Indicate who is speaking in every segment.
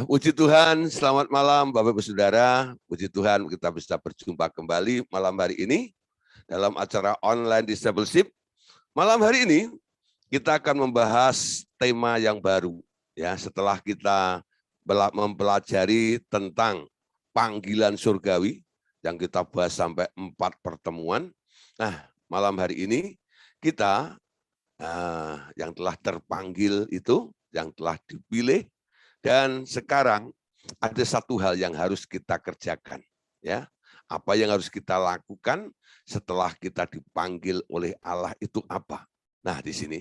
Speaker 1: Puji Tuhan, selamat malam Bapak Ibu Saudara. Puji Tuhan kita bisa berjumpa kembali malam hari ini dalam acara online discipleship. Malam hari ini kita akan membahas tema yang baru ya, setelah kita mempelajari tentang panggilan surgawi yang kita bahas sampai 4 pertemuan. Nah, malam hari ini kita yang telah terpanggil itu, yang telah dipilih. Dan sekarang ada satu hal yang harus kita kerjakan, ya. Apa yang harus kita lakukan setelah kita dipanggil oleh Allah itu apa? Nah, di sini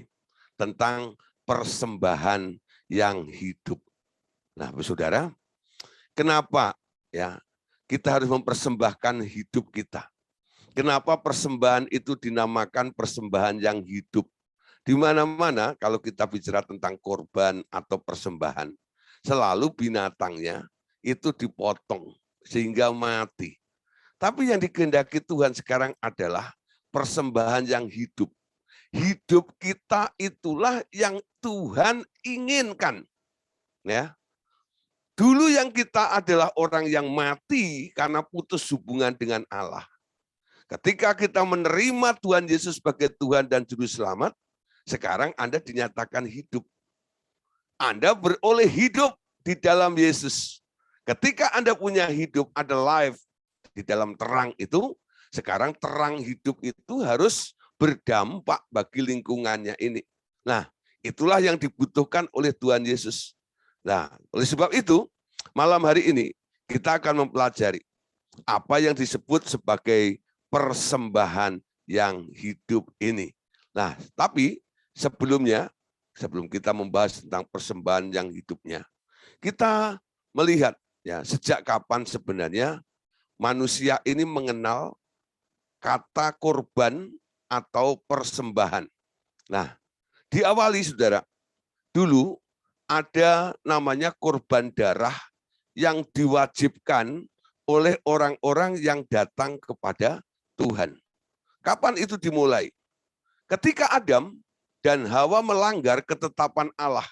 Speaker 1: tentang persembahan yang hidup. Nah, Saudara, kenapa ya kita harus mempersembahkan hidup kita? Kenapa persembahan itu dinamakan persembahan yang hidup? Di mana-mana kalau kita bicara tentang korban atau persembahan, selalu binatangnya itu dipotong sehingga mati. Tapi yang dikehendaki Tuhan sekarang adalah persembahan yang hidup. Hidup kita itulah yang Tuhan inginkan. Ya. Dulu yang kita adalah orang yang mati karena putus hubungan dengan Allah. Ketika kita menerima Tuhan Yesus sebagai Tuhan dan Juru Selamat, sekarang Anda dinyatakan hidup. Anda beroleh hidup di dalam Yesus. Ketika Anda punya hidup, ada life di dalam terang itu, sekarang terang hidup itu harus berdampak bagi lingkungannya ini. Nah, itulah yang dibutuhkan oleh Tuhan Yesus. Nah, oleh sebab itu, malam hari ini kita akan mempelajari apa yang disebut sebagai persembahan yang hidup ini. Nah, tapi sebelum kita membahas tentang persembahan yang hidupnya, kita melihat ya sejak kapan sebenarnya manusia ini mengenal kata korban atau persembahan. Nah, diawali saudara, dulu ada namanya korban darah yang diwajibkan oleh orang-orang yang datang kepada Tuhan. Kapan itu dimulai? Ketika Adam dan Hawa melanggar ketetapan Allah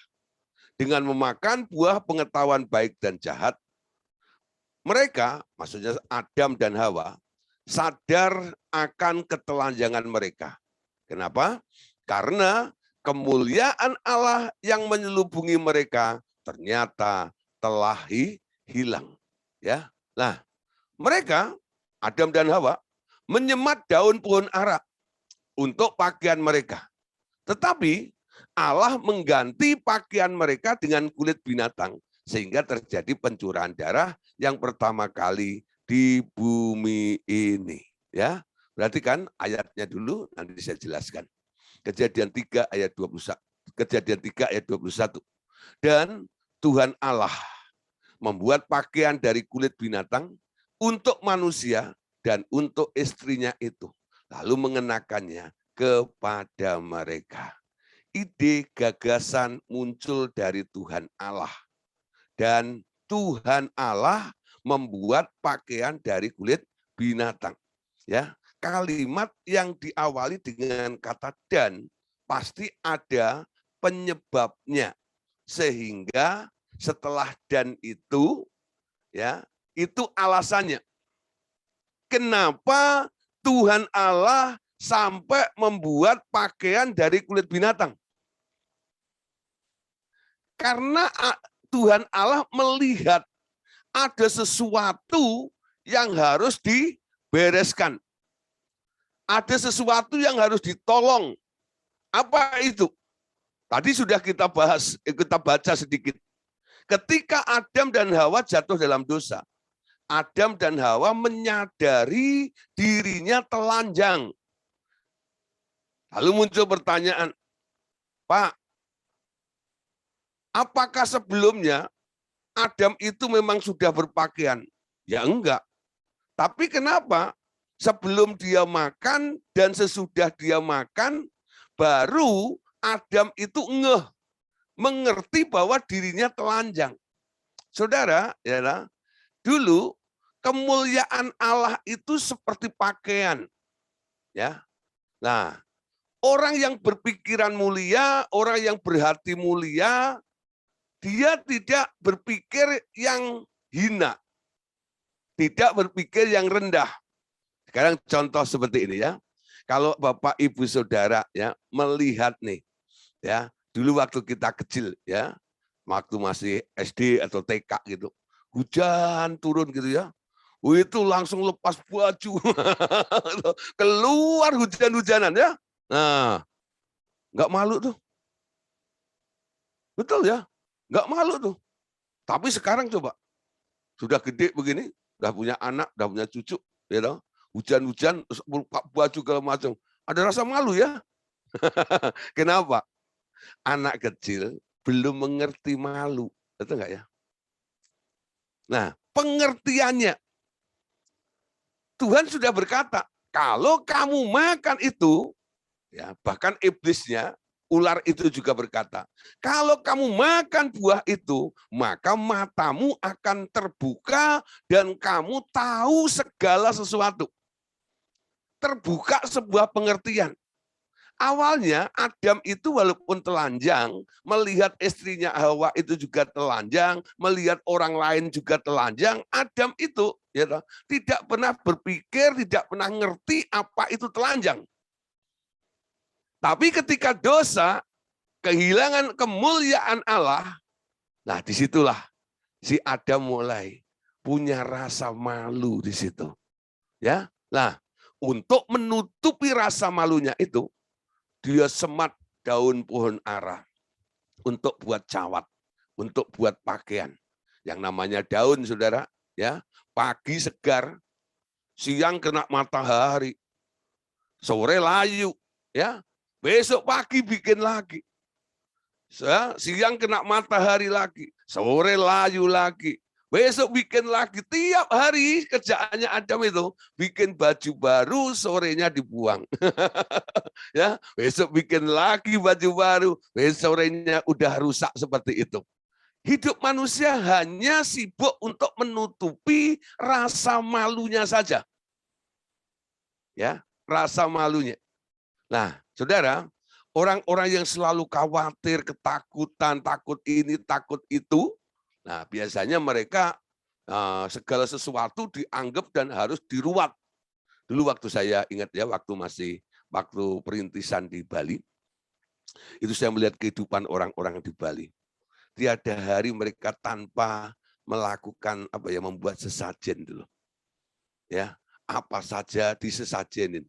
Speaker 1: dengan memakan buah pengetahuan baik dan jahat, mereka, maksudnya Adam dan Hawa, sadar akan ketelanjangan mereka. Kenapa? Karena kemuliaan Allah yang menyelubungi mereka ternyata telah hilang. Ya, nah mereka Adam dan Hawa menyemat daun pohon ara untuk pakaian mereka. Tetapi Allah mengganti pakaian mereka dengan kulit binatang sehingga terjadi pencurahan darah yang pertama kali di bumi ini. Ya, berarti kan ayatnya dulu nanti saya jelaskan. Kejadian 3 ayat 21. Kejadian 3 ayat 21. Dan Tuhan Allah membuat pakaian dari kulit binatang untuk manusia dan untuk istrinya itu, lalu mengenakannya kepada mereka. Ide gagasan muncul dari Tuhan Allah. Dan Tuhan Allah membuat pakaian dari kulit binatang. Ya, kalimat yang diawali dengan kata dan pasti ada penyebabnya. Sehingga setelah dan itu ya, itu alasannya. Kenapa Tuhan Allah sampai membuat pakaian dari kulit binatang? Karena Tuhan Allah melihat ada sesuatu yang harus dibereskan. Ada sesuatu yang harus ditolong. Apa itu? Tadi sudah kita bahas, kita baca sedikit. Ketika Adam dan Hawa jatuh dalam dosa, Adam dan Hawa menyadari dirinya telanjang. Lalu muncul pertanyaan, Pak, apakah sebelumnya Adam itu memang sudah berpakaian? Ya enggak. Tapi kenapa sebelum dia makan dan sesudah dia makan, baru Adam itu mengerti bahwa dirinya telanjang. Saudara, ya, dulu kemuliaan Allah itu seperti pakaian. Ya. Nah, orang yang berpikiran mulia, orang yang berhati mulia, Dia tidak berpikir yang hina, tidak berpikir yang rendah. Sekarang contoh seperti ini ya. Kalau Bapak Ibu Saudara ya melihat nih ya, dulu waktu kita kecil ya, waktu masih SD atau TK gitu, hujan turun gitu ya. Itu langsung lepas baju. Keluar hujan-hujanan ya. Nah, nggak malu tuh. Betul ya, nggak malu tuh. Tapi sekarang coba, sudah gede begini, udah punya anak, udah punya cucu, ya toh, hujan-hujan, buka baju segala macam. Ada rasa malu ya. Kenapa? Anak kecil belum mengerti malu, betul nggak ya? Nah, pengertiannya Tuhan sudah berkata, kalau kamu makan itu, ya bahkan iblisnya, ular itu juga berkata, kalau kamu makan buah itu, maka matamu akan terbuka dan kamu tahu segala sesuatu. Terbuka sebuah pengertian. Awalnya Adam itu walaupun telanjang, melihat istrinya Hawa itu juga telanjang, melihat orang lain juga telanjang, Adam itu ya, tidak pernah berpikir, tidak pernah ngerti apa itu telanjang. Tapi ketika dosa, kehilangan kemuliaan Allah, nah disitulah si Adam mulai punya rasa malu di situ. Ya, nah untuk menutupi rasa malunya itu, dia semat daun pohon ara untuk buat cawat, untuk buat pakaian. Yang namanya daun, saudara, ya pagi segar, siang kena matahari, sore layu, ya besok pagi bikin lagi. Siang kena matahari lagi, sore layu lagi, besok bikin lagi. Tiap hari kerjaannya Adam itu bikin baju baru, sorenya dibuang. Ya, besok bikin lagi baju baru, besok sorenya udah rusak seperti itu. Hidup manusia hanya sibuk untuk menutupi rasa malunya saja. Ya, rasa malunya. Nah, saudara, orang-orang yang selalu khawatir, ketakutan, takut ini, takut itu, nah biasanya mereka segala sesuatu dianggap dan harus diruat. Dulu waktu saya ingat ya, waktu perintisan di Bali, itu saya melihat kehidupan orang-orang di Bali. Tiada hari mereka tanpa melakukan membuat sesajen dulu. Ya, apa saja disesajenin.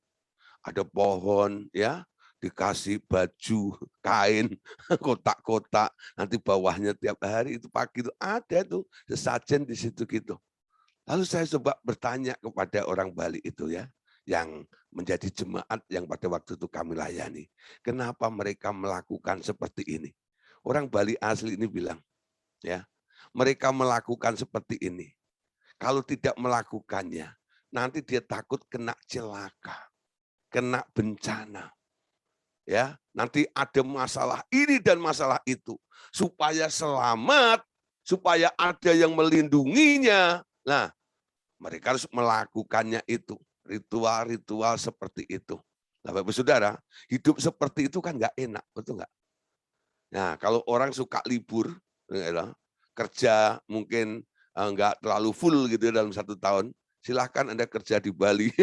Speaker 1: Ada pohon ya, dikasih baju kain kotak-kotak, nanti bawahnya tiap hari itu pagi itu ada tuh sesajen di situ gitu. Lalu saya coba bertanya kepada orang Bali itu ya, yang menjadi jemaat yang pada waktu itu kami layani, kenapa mereka melakukan seperti ini? Orang Bali asli ini bilang, ya, mereka melakukan seperti ini. Kalau tidak melakukannya, nanti dia takut kena celaka, kena bencana. Ya, nanti ada masalah ini dan masalah itu. Supaya selamat, supaya ada yang melindunginya. Nah, mereka harus melakukannya itu. Ritual-ritual seperti itu. Nah, Bapak Saudara, hidup seperti itu kan nggak enak, betul nggak? Nah, kalau orang suka libur, kerja mungkin nggak terlalu full gitu dalam 1 tahun, silahkan Anda kerja di Bali.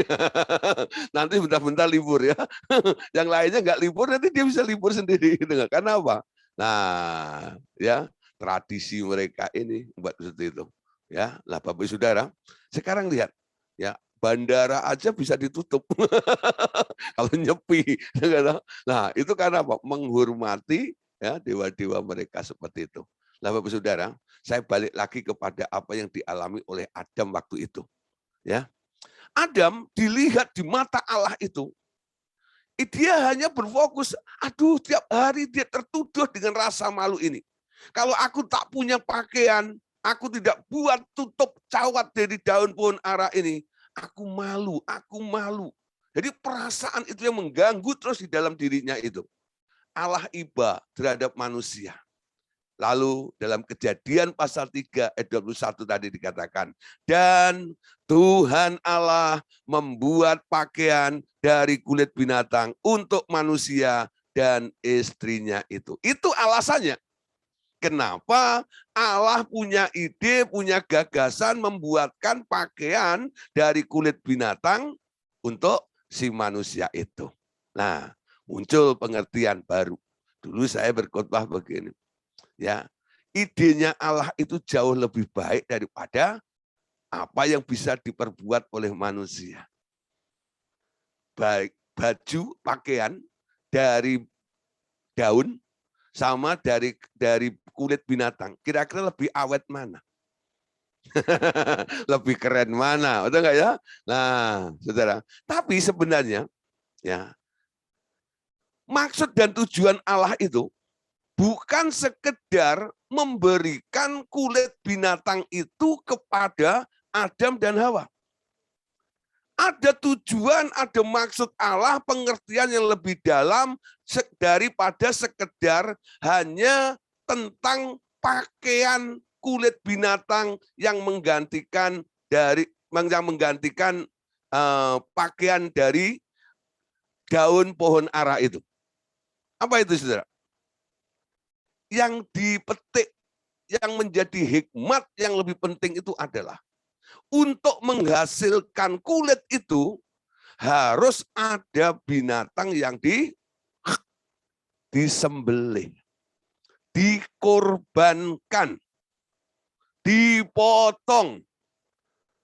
Speaker 1: Nanti bentar-bentar libur ya. Yang lainnya nggak libur, nanti dia bisa libur sendiri. Karena apa? Nah, ya tradisi mereka ini buat seperti itu. Ya, lah Bapak Saudara, sekarang lihat ya, bandara aja bisa ditutup kalau nyepi. Nah, itu karena apa? Menghormati ya dewa-dewa mereka seperti itu. Lah Bapak Saudara, saya balik lagi kepada apa yang dialami oleh Adam waktu itu. Ya, Adam dilihat di mata Allah itu, dia hanya berfokus, aduh tiap hari dia tertuduh dengan rasa malu ini. Kalau aku tak punya pakaian, aku tidak buat tutup cawat dari daun pohon ara ini, aku malu, aku malu. Jadi perasaan itu yang mengganggu terus di dalam dirinya itu. Allah iba terhadap manusia. Lalu dalam Kejadian pasal 3 ayat 21 tadi dikatakan, dan Tuhan Allah membuat pakaian dari kulit binatang untuk manusia dan istrinya itu. Itu alasannya. Kenapa Allah punya ide, punya gagasan membuatkan pakaian dari kulit binatang untuk si manusia itu. Nah, muncul pengertian baru. Dulu saya berkhotbah begini. Ya, idenya Allah itu jauh lebih baik daripada apa yang bisa diperbuat oleh manusia. Baik baju, pakaian dari daun sama dari kulit binatang. Kira-kira lebih awet mana? Lebih keren mana? Betul nggak ya? Nah, saudara. Tapi sebenarnya, ya, maksud dan tujuan Allah itu bukan sekedar memberikan kulit binatang itu kepada Adam dan Hawa. Ada tujuan, ada maksud Allah, pengertian yang lebih dalam daripada sekedar hanya tentang pakaian kulit binatang yang menggantikan pakaian dari daun pohon ara itu. Apa itu, saudara? Yang dipetik, yang menjadi hikmat yang lebih penting itu adalah untuk menghasilkan kulit itu harus ada binatang yang disembelih, dikorbankan, dipotong.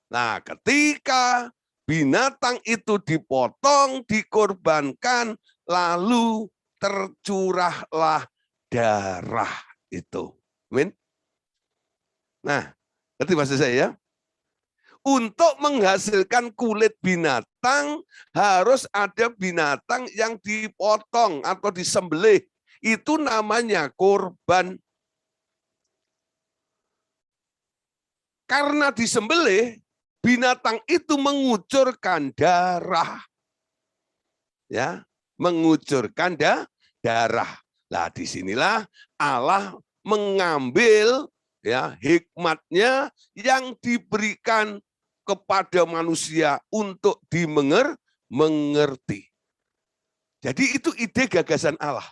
Speaker 1: Nah, ketika binatang itu dipotong, dikorbankan, lalu tercurahlah darah itu. Amin. Nah, ngerti maksud saya ya? Untuk menghasilkan kulit binatang harus ada binatang yang dipotong atau disembelih. Itu namanya korban. Karena disembelih, binatang itu mengucurkan darah. Ya, mengucurkan darah. Nah, disinilah Allah mengambil ya hikmatnya yang diberikan kepada manusia untuk dimengerti. Jadi itu ide gagasan Allah.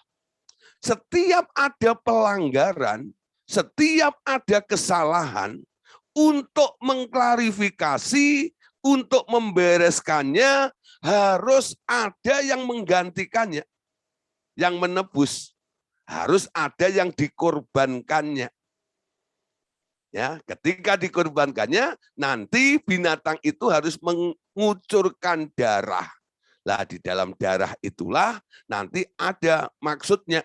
Speaker 1: Setiap ada pelanggaran, setiap ada kesalahan, untuk mengklarifikasi, untuk membereskannya, harus ada yang menggantikannya, yang menebus. Harus ada yang dikorbankannya. Ya, ketika dikorbankannya, nanti binatang itu harus mengucurkan darah. Lah di dalam darah itulah nanti ada maksudnya.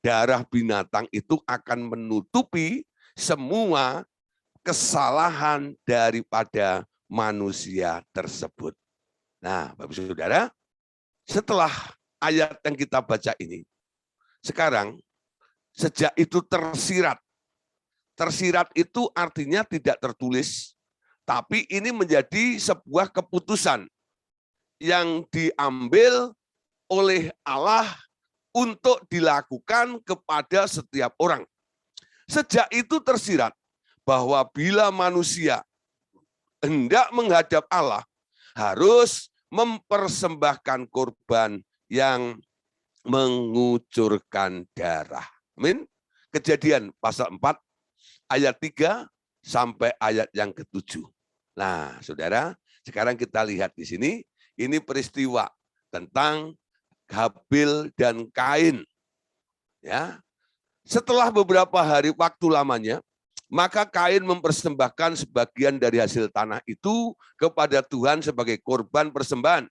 Speaker 1: Darah binatang itu akan menutupi semua kesalahan daripada manusia tersebut. Nah, Bapak Saudara, setelah ayat yang kita baca ini, sekarang sejak itu tersirat. Tersirat itu artinya tidak tertulis, tapi ini menjadi sebuah keputusan yang diambil oleh Allah untuk dilakukan kepada setiap orang. Sejak itu tersirat bahwa bila manusia hendak menghadap Allah, harus mempersembahkan korban yang mengucurkan darah. Amin. Kejadian pasal 4 ayat 3 sampai ayat yang ke-7. Nah, saudara, sekarang kita lihat di sini, ini peristiwa tentang Habil dan Kain. Ya. Setelah beberapa hari waktu lamanya, maka Kain mempersembahkan sebagian dari hasil tanah itu kepada Tuhan sebagai korban persembahan.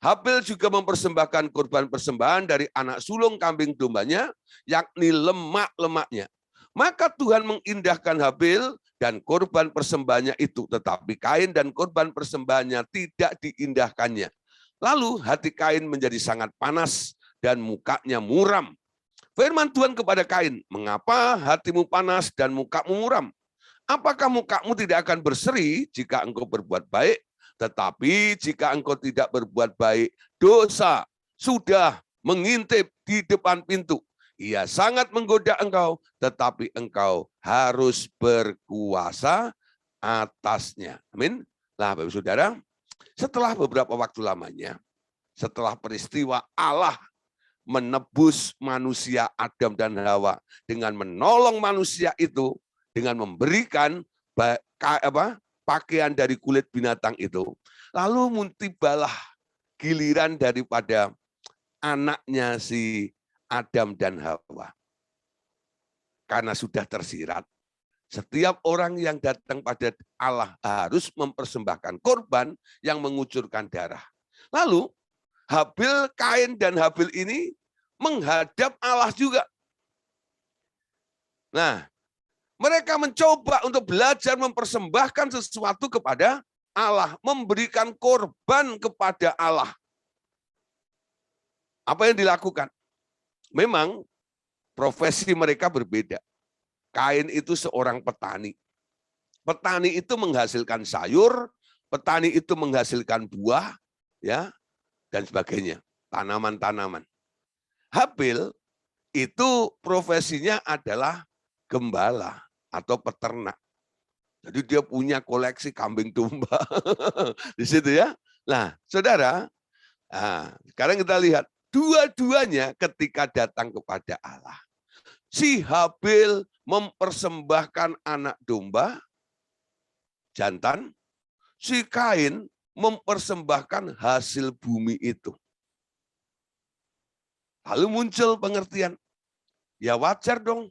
Speaker 1: Habil juga mempersembahkan korban persembahan dari anak sulung kambing dombanya, yakni lemak-lemaknya. Maka Tuhan mengindahkan Habil dan korban persembahannya itu, tetapi Kain dan korban persembahannya tidak diindahkannya. Lalu hati Kain menjadi sangat panas dan mukanya muram. Firman Tuhan kepada Kain, mengapa hatimu panas dan mukamu muram? Apakah mukamu tidak akan berseri jika engkau berbuat baik? Tetapi jika engkau tidak berbuat baik, dosa sudah mengintip di depan pintu. Ia sangat menggoda engkau, tetapi engkau harus berkuasa atasnya. Amin. Nah, Bapak Saudara, setelah beberapa waktu lamanya, setelah peristiwa Allah menebus manusia Adam dan Hawa dengan menolong manusia itu dengan memberikan pakaian dari kulit binatang itu. Lalu tibalah giliran daripada anaknya si Adam dan Hawa. Karena sudah tersirat, setiap orang yang datang pada Allah harus mempersembahkan korban yang mengucurkan darah. Lalu Habil, Kain, dan Habil ini menghadap Allah juga. Nah, mereka mencoba untuk belajar mempersembahkan sesuatu kepada Allah, memberikan korban kepada Allah. Apa yang dilakukan? Memang profesi mereka berbeda. Kain itu seorang petani. Petani itu menghasilkan sayur, petani itu menghasilkan buah, ya, dan sebagainya, tanaman-tanaman. Habil itu profesinya adalah gembala atau peternak. Jadi dia punya koleksi kambing domba di situ ya. Nah, saudara, sekarang kita lihat dua-duanya ketika datang kepada Allah. Si Habil mempersembahkan anak domba jantan, si Kain mempersembahkan hasil bumi itu. Lalu muncul pengertian, ya wajar dong,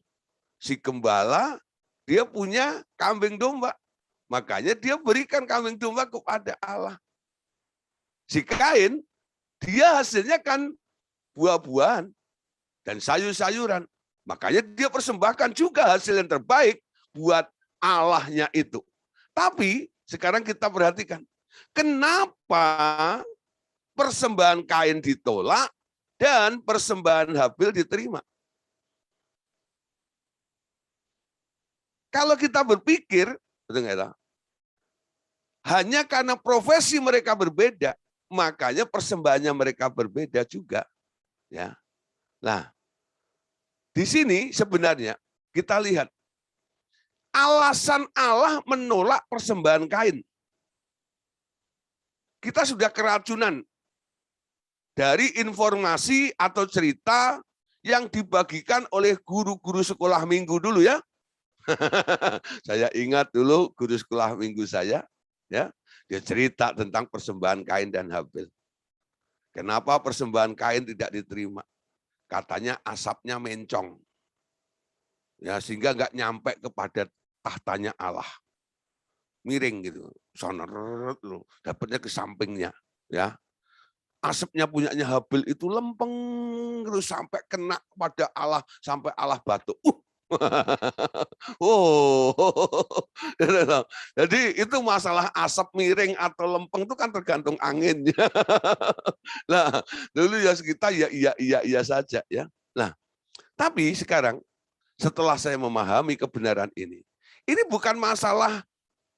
Speaker 1: si gembala dia punya kambing domba, makanya dia berikan kambing domba kepada Allah. Si Kain, dia hasilnya kan buah-buahan dan sayur-sayuran, makanya dia persembahkan juga hasil yang terbaik buat Allahnya itu. Tapi sekarang kita perhatikan, kenapa persembahan Kain ditolak dan persembahan Habil diterima? Kalau kita berpikir, hanya karena profesi mereka berbeda, makanya persembahannya mereka berbeda juga. Ya. Nah, di sini sebenarnya kita lihat alasan Allah menolak persembahan Kain. Kita sudah keracunan dari informasi atau cerita yang dibagikan oleh guru-guru sekolah minggu dulu ya. Saya ingat dulu guru sekolah minggu saya, ya, dia cerita tentang persembahan Kain dan Habil. Kenapa persembahan Kain tidak diterima? Katanya asapnya mencong, ya, sehingga nggak nyampe kepada tahtanya Allah, miring gitu, soner, dapatnya ke sampingnya, ya. Asapnya punyanya Habil itu lempeng terus sampai kena pada Allah, sampai Allah batuk. Oh, jadi itu masalah asap miring atau lempeng itu kan tergantung anginnya. Nah, dulu ya kita iya saja ya. Nah, tapi sekarang setelah saya memahami kebenaran ini bukan masalah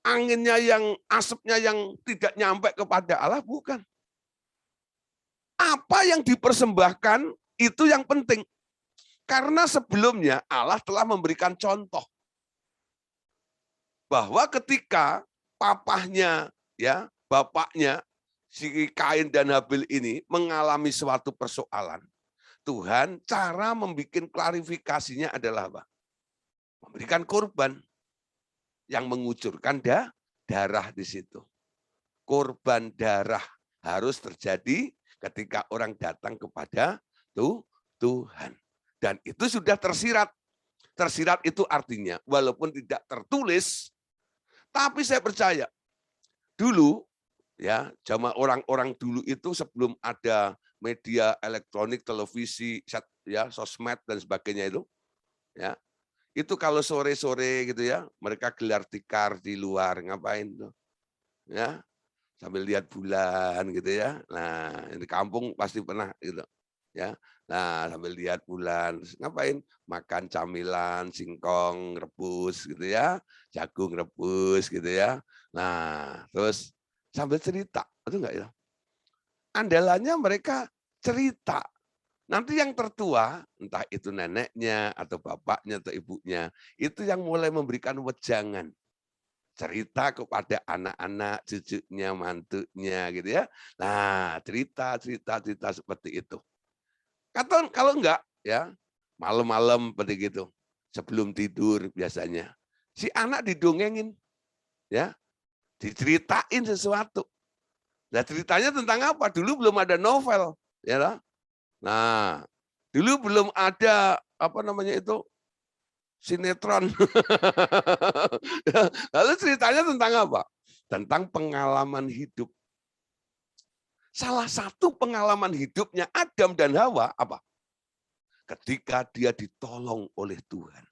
Speaker 1: anginnya yang asapnya yang tidak nyampe kepada Allah, bukan. Apa yang dipersembahkan itu yang penting. Karena sebelumnya Allah telah memberikan contoh bahwa ketika papahnya, ya, bapaknya si Kain dan Habil ini mengalami suatu persoalan, Tuhan cara membuat klarifikasinya adalah apa? Memberikan korban yang mengucurkan darah di situ. Korban darah harus terjadi ketika orang datang kepada Tuhan. Dan itu sudah tersirat. Tersirat itu artinya walaupun tidak tertulis, tapi saya percaya dulu ya, zaman orang-orang dulu itu sebelum ada media elektronik, televisi, ya, sosmed dan sebagainya itu, ya, itu kalau sore-sore gitu ya, mereka gelar tikar di luar, ngapain tuh? Ya, sambil lihat bulan gitu ya. Nah, di kampung pasti pernah gitu. Ya. Nah, sambil lihat bulan, terus ngapain? Makan camilan, singkong rebus gitu ya, jagung rebus gitu ya. Nah, terus sambil cerita, itu enggak ya? Andalannya mereka cerita. Nanti yang tertua, entah itu neneknya atau bapaknya atau ibunya, itu yang mulai memberikan wejangan. Cerita kepada anak-anak, cucunya, mantunya gitu ya. Nah, cerita seperti itu. Kalau enggak, ya malam-malam seperti gitu, sebelum tidur biasanya, si anak didongengin, ya, diceritain sesuatu. Nah, ceritanya tentang apa? Dulu belum ada novel, ya lah. Nah, dulu belum ada apa namanya itu sinetron. Lalu ceritanya tentang apa? Tentang pengalaman hidup. Salah satu pengalaman hidupnya Adam dan Hawa apa? Ketika dia ditolong oleh Tuhan.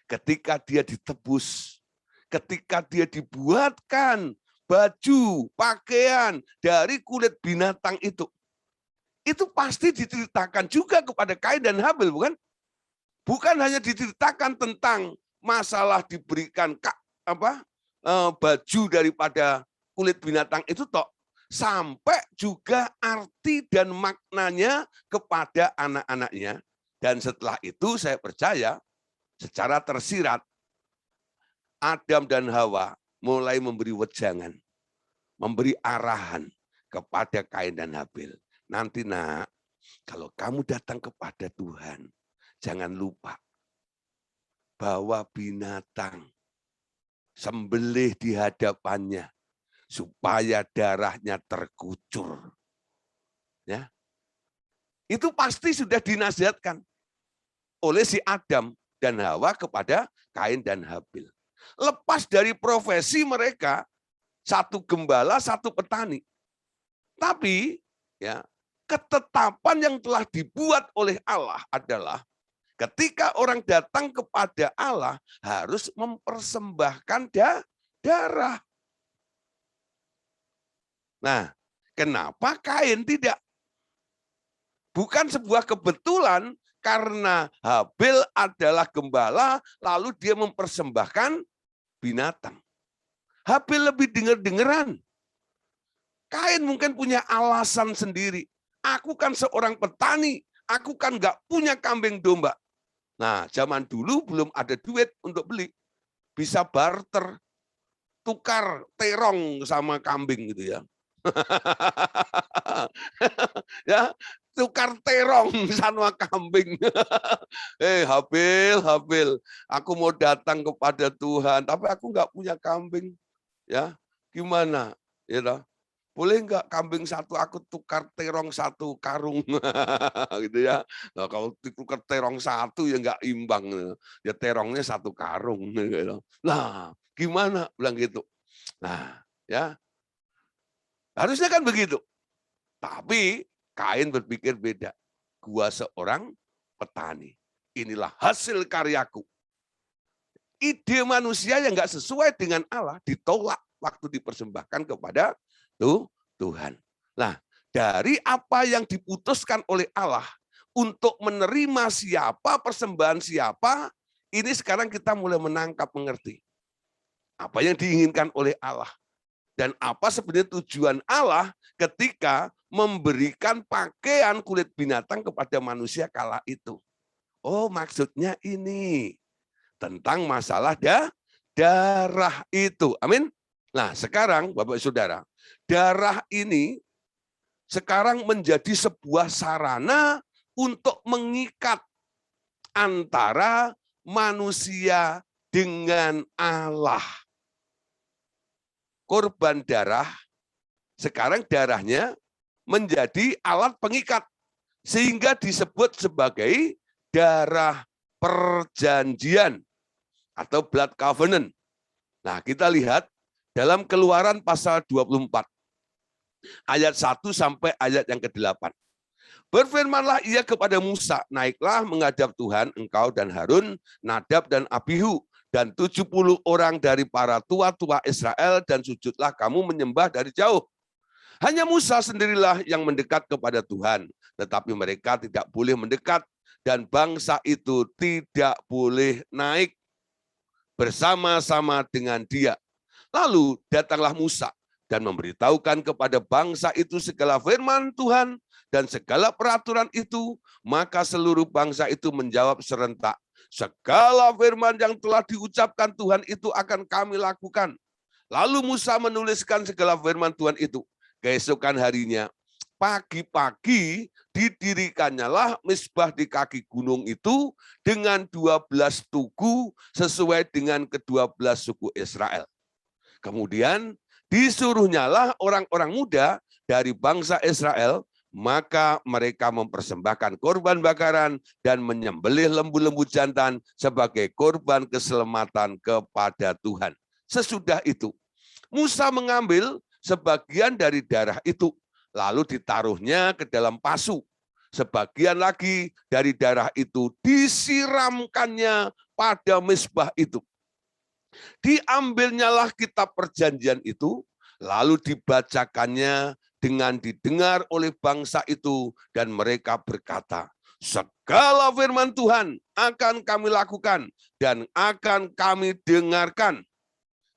Speaker 1: Ketika dia ditebus. Ketika dia dibuatkan baju, pakaian dari kulit binatang itu. Itu pasti diceritakan juga kepada Kain dan Habil, bukan? Bukan hanya diceritakan tentang masalah diberikan baju daripada kulit binatang itu tok, sampai juga arti dan maknanya kepada anak-anaknya. Dan setelah itu saya percaya secara tersirat Adam dan Hawa mulai memberi wejangan, memberi arahan kepada Kain dan Habil. Nanti nak, kalau kamu datang kepada Tuhan, jangan lupa bawa binatang, sembelih di hadapannya, supaya darahnya terkucur. Ya, itu pasti sudah dinasihatkan oleh si Adam dan Hawa kepada Kain dan Habil. Lepas dari profesi mereka, satu gembala, satu petani. Tapi ya, ketetapan yang telah dibuat oleh Allah adalah ketika orang datang kepada Allah harus mempersembahkan darah. Nah, kenapa Kain tidak? Bukan sebuah kebetulan karena Habil adalah gembala, lalu dia mempersembahkan binatang. Habil lebih dengar-dengeran. Kain mungkin punya alasan sendiri. Aku kan seorang petani, aku kan nggak punya kambing domba. Nah, zaman dulu belum ada duit untuk beli. Bisa barter, tukar terong sama kambing gitu ya. Ya, tukar terong sama kambing. Habil, aku mau datang kepada Tuhan, tapi aku nggak punya kambing. Ya, gimana? Ya, boleh nggak kambing satu aku tukar terong satu karung, gitu ya. Nah, kalau tukar terong satu ya nggak imbang, ya terongnya satu karung. Gitu. Nah, gimana? Bilang gitu. Nah, ya harusnya kan begitu. Tapi Kain berpikir beda. Gua seorang petani. Inilah hasil karyaku. Ide manusia yang nggak sesuai dengan Allah ditolak waktu dipersembahkan kepada Tuhan. Nah, dari apa yang diputuskan oleh Allah untuk menerima siapa, persembahan siapa, ini sekarang kita mulai menangkap, mengerti. Apa yang diinginkan oleh Allah. Dan apa sebenarnya tujuan Allah ketika memberikan pakaian kulit binatang kepada manusia kala itu. Oh, maksudnya ini. Tentang masalah darah itu. Amin. Nah, sekarang Bapak Saudara, darah ini sekarang menjadi sebuah sarana untuk mengikat antara manusia dengan Allah. Korban darah, sekarang darahnya menjadi alat pengikat. Sehingga disebut sebagai darah perjanjian atau blood covenant. Nah, kita lihat dalam Keluaran pasal 24. Ayat 1 sampai ayat yang ke-8. Berfirmanlah ia kepada Musa, naiklah menghadap Tuhan engkau dan Harun, Nadab dan Abihu, dan 70 orang dari para tua-tua Israel, dan sujudlah kamu menyembah dari jauh. Hanya Musa sendirilah yang mendekat kepada Tuhan, tetapi mereka tidak boleh mendekat, dan bangsa itu tidak boleh naik bersama-sama dengan dia. Lalu datanglah Musa dan memberitahukan kepada bangsa itu segala firman Tuhan dan segala peraturan itu, maka seluruh bangsa itu menjawab serentak, segala firman yang telah diucapkan Tuhan itu akan kami lakukan. Lalu Musa menuliskan segala firman Tuhan itu. Keesokan harinya pagi-pagi didirikannya lah mezbah di kaki gunung itu dengan 12 tugu sesuai dengan ke-12 suku Israel. Kemudian disuruhnyalah orang-orang muda dari bangsa Israel, maka mereka mempersembahkan korban bakaran dan menyembelih lembu-lembu jantan sebagai korban keselamatan kepada Tuhan. Sesudah itu, Musa mengambil sebagian dari darah itu, lalu ditaruhnya ke dalam pasu. Sebagian lagi dari darah itu disiramkannya pada mezbah itu. Diambilnyalah kitab perjanjian itu, lalu dibacakannya dengan didengar oleh bangsa itu, dan mereka berkata, segala firman Tuhan akan kami lakukan dan akan kami dengarkan.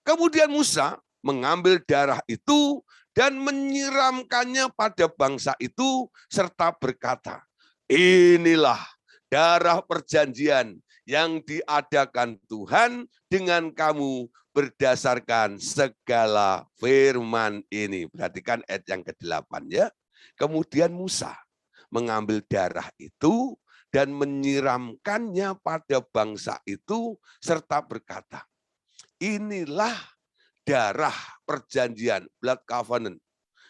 Speaker 1: Kemudian Musa mengambil darah itu dan menyiramkannya pada bangsa itu serta berkata, inilah darah perjanjian yang diadakan Tuhan dengan kamu berdasarkan segala firman ini. Perhatikan ayat yang ke-8 ya. Kemudian Musa mengambil darah itu dan menyiramkannya pada bangsa itu serta berkata, inilah darah perjanjian, blood covenant,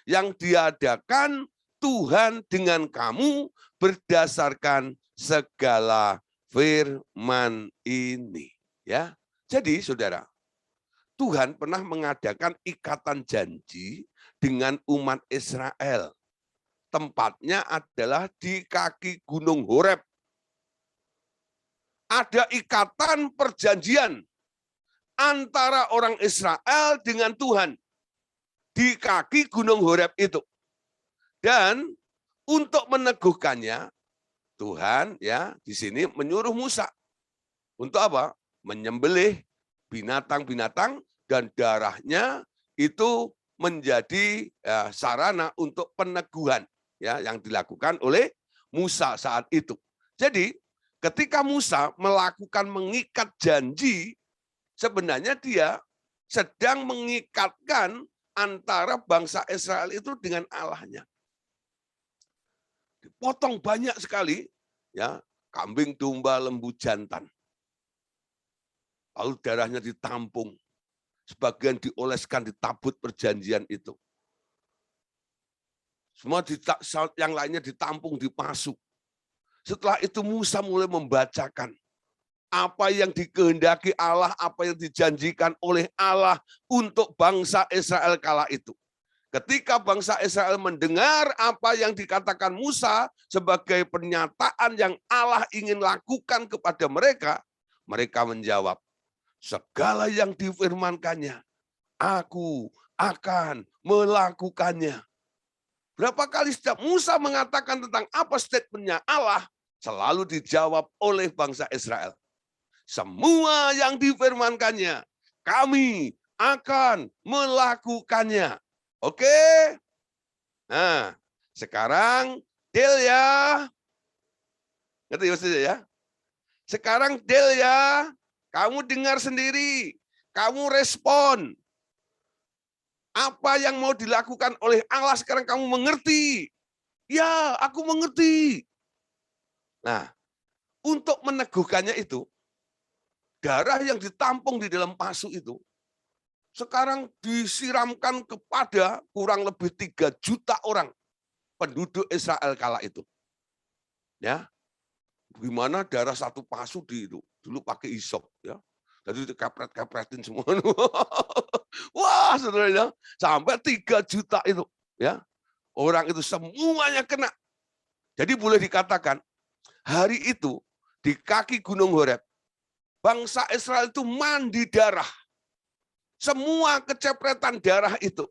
Speaker 1: yang diadakan Tuhan dengan kamu berdasarkan segala firman ini. Ya, jadi saudara, Tuhan pernah mengadakan ikatan janji dengan umat Israel. Tempatnya adalah di kaki Gunung Horeb. Ada ikatan perjanjian antara orang Israel dengan Tuhan di kaki Gunung Horeb itu. Dan untuk meneguhkannya, Tuhan ya di sini menyuruh Musa untuk apa? Menyembelih binatang-binatang dan darahnya itu menjadi sarana untuk peneguhan ya yang dilakukan oleh Musa saat itu. Jadi ketika Musa melakukan mengikat janji, sebenarnya dia sedang mengikatkan antara bangsa Israel itu dengan Allahnya. Dipotong banyak sekali, ya kambing, domba, lembu jantan. Lalu darahnya ditampung, sebagian dioleskan di tabut perjanjian itu. Semua yang lainnya ditampung di pasu. Setelah itu Musa mulai membacakan apa yang dikehendaki Allah, apa yang dijanjikan oleh Allah untuk bangsa Israel kala itu. Ketika bangsa Israel mendengar apa yang dikatakan Musa sebagai pernyataan yang Allah ingin lakukan kepada mereka, mereka menjawab, segala yang difirmankannya, aku akan melakukannya. Berapa kali setiap Musa mengatakan tentang apa statementnya Allah, selalu dijawab oleh bangsa Israel. Semua yang difirmankannya, kami akan melakukannya. Oke? Nah, sekarang deal ya. Ngerti maksudnya ya? Sekarang deal ya. Kamu dengar sendiri. Kamu respon. Apa yang mau dilakukan oleh Allah sekarang kamu mengerti. Ya, aku mengerti. Nah, untuk meneguhkannya itu, darah yang ditampung di dalam pasu itu sekarang disiramkan kepada kurang lebih 3 juta orang penduduk Israel kala itu. Ya, gimana darah satu pasu di itu dulu pakai isop ya, jadi dikapret-kapretin semua. Wah, saudara, sampai 3 juta itu ya orang itu semuanya kena. Jadi boleh dikatakan hari itu di kaki Gunung Horeb, bangsa Israel itu mandi darah. Semua kecepretan darah itu.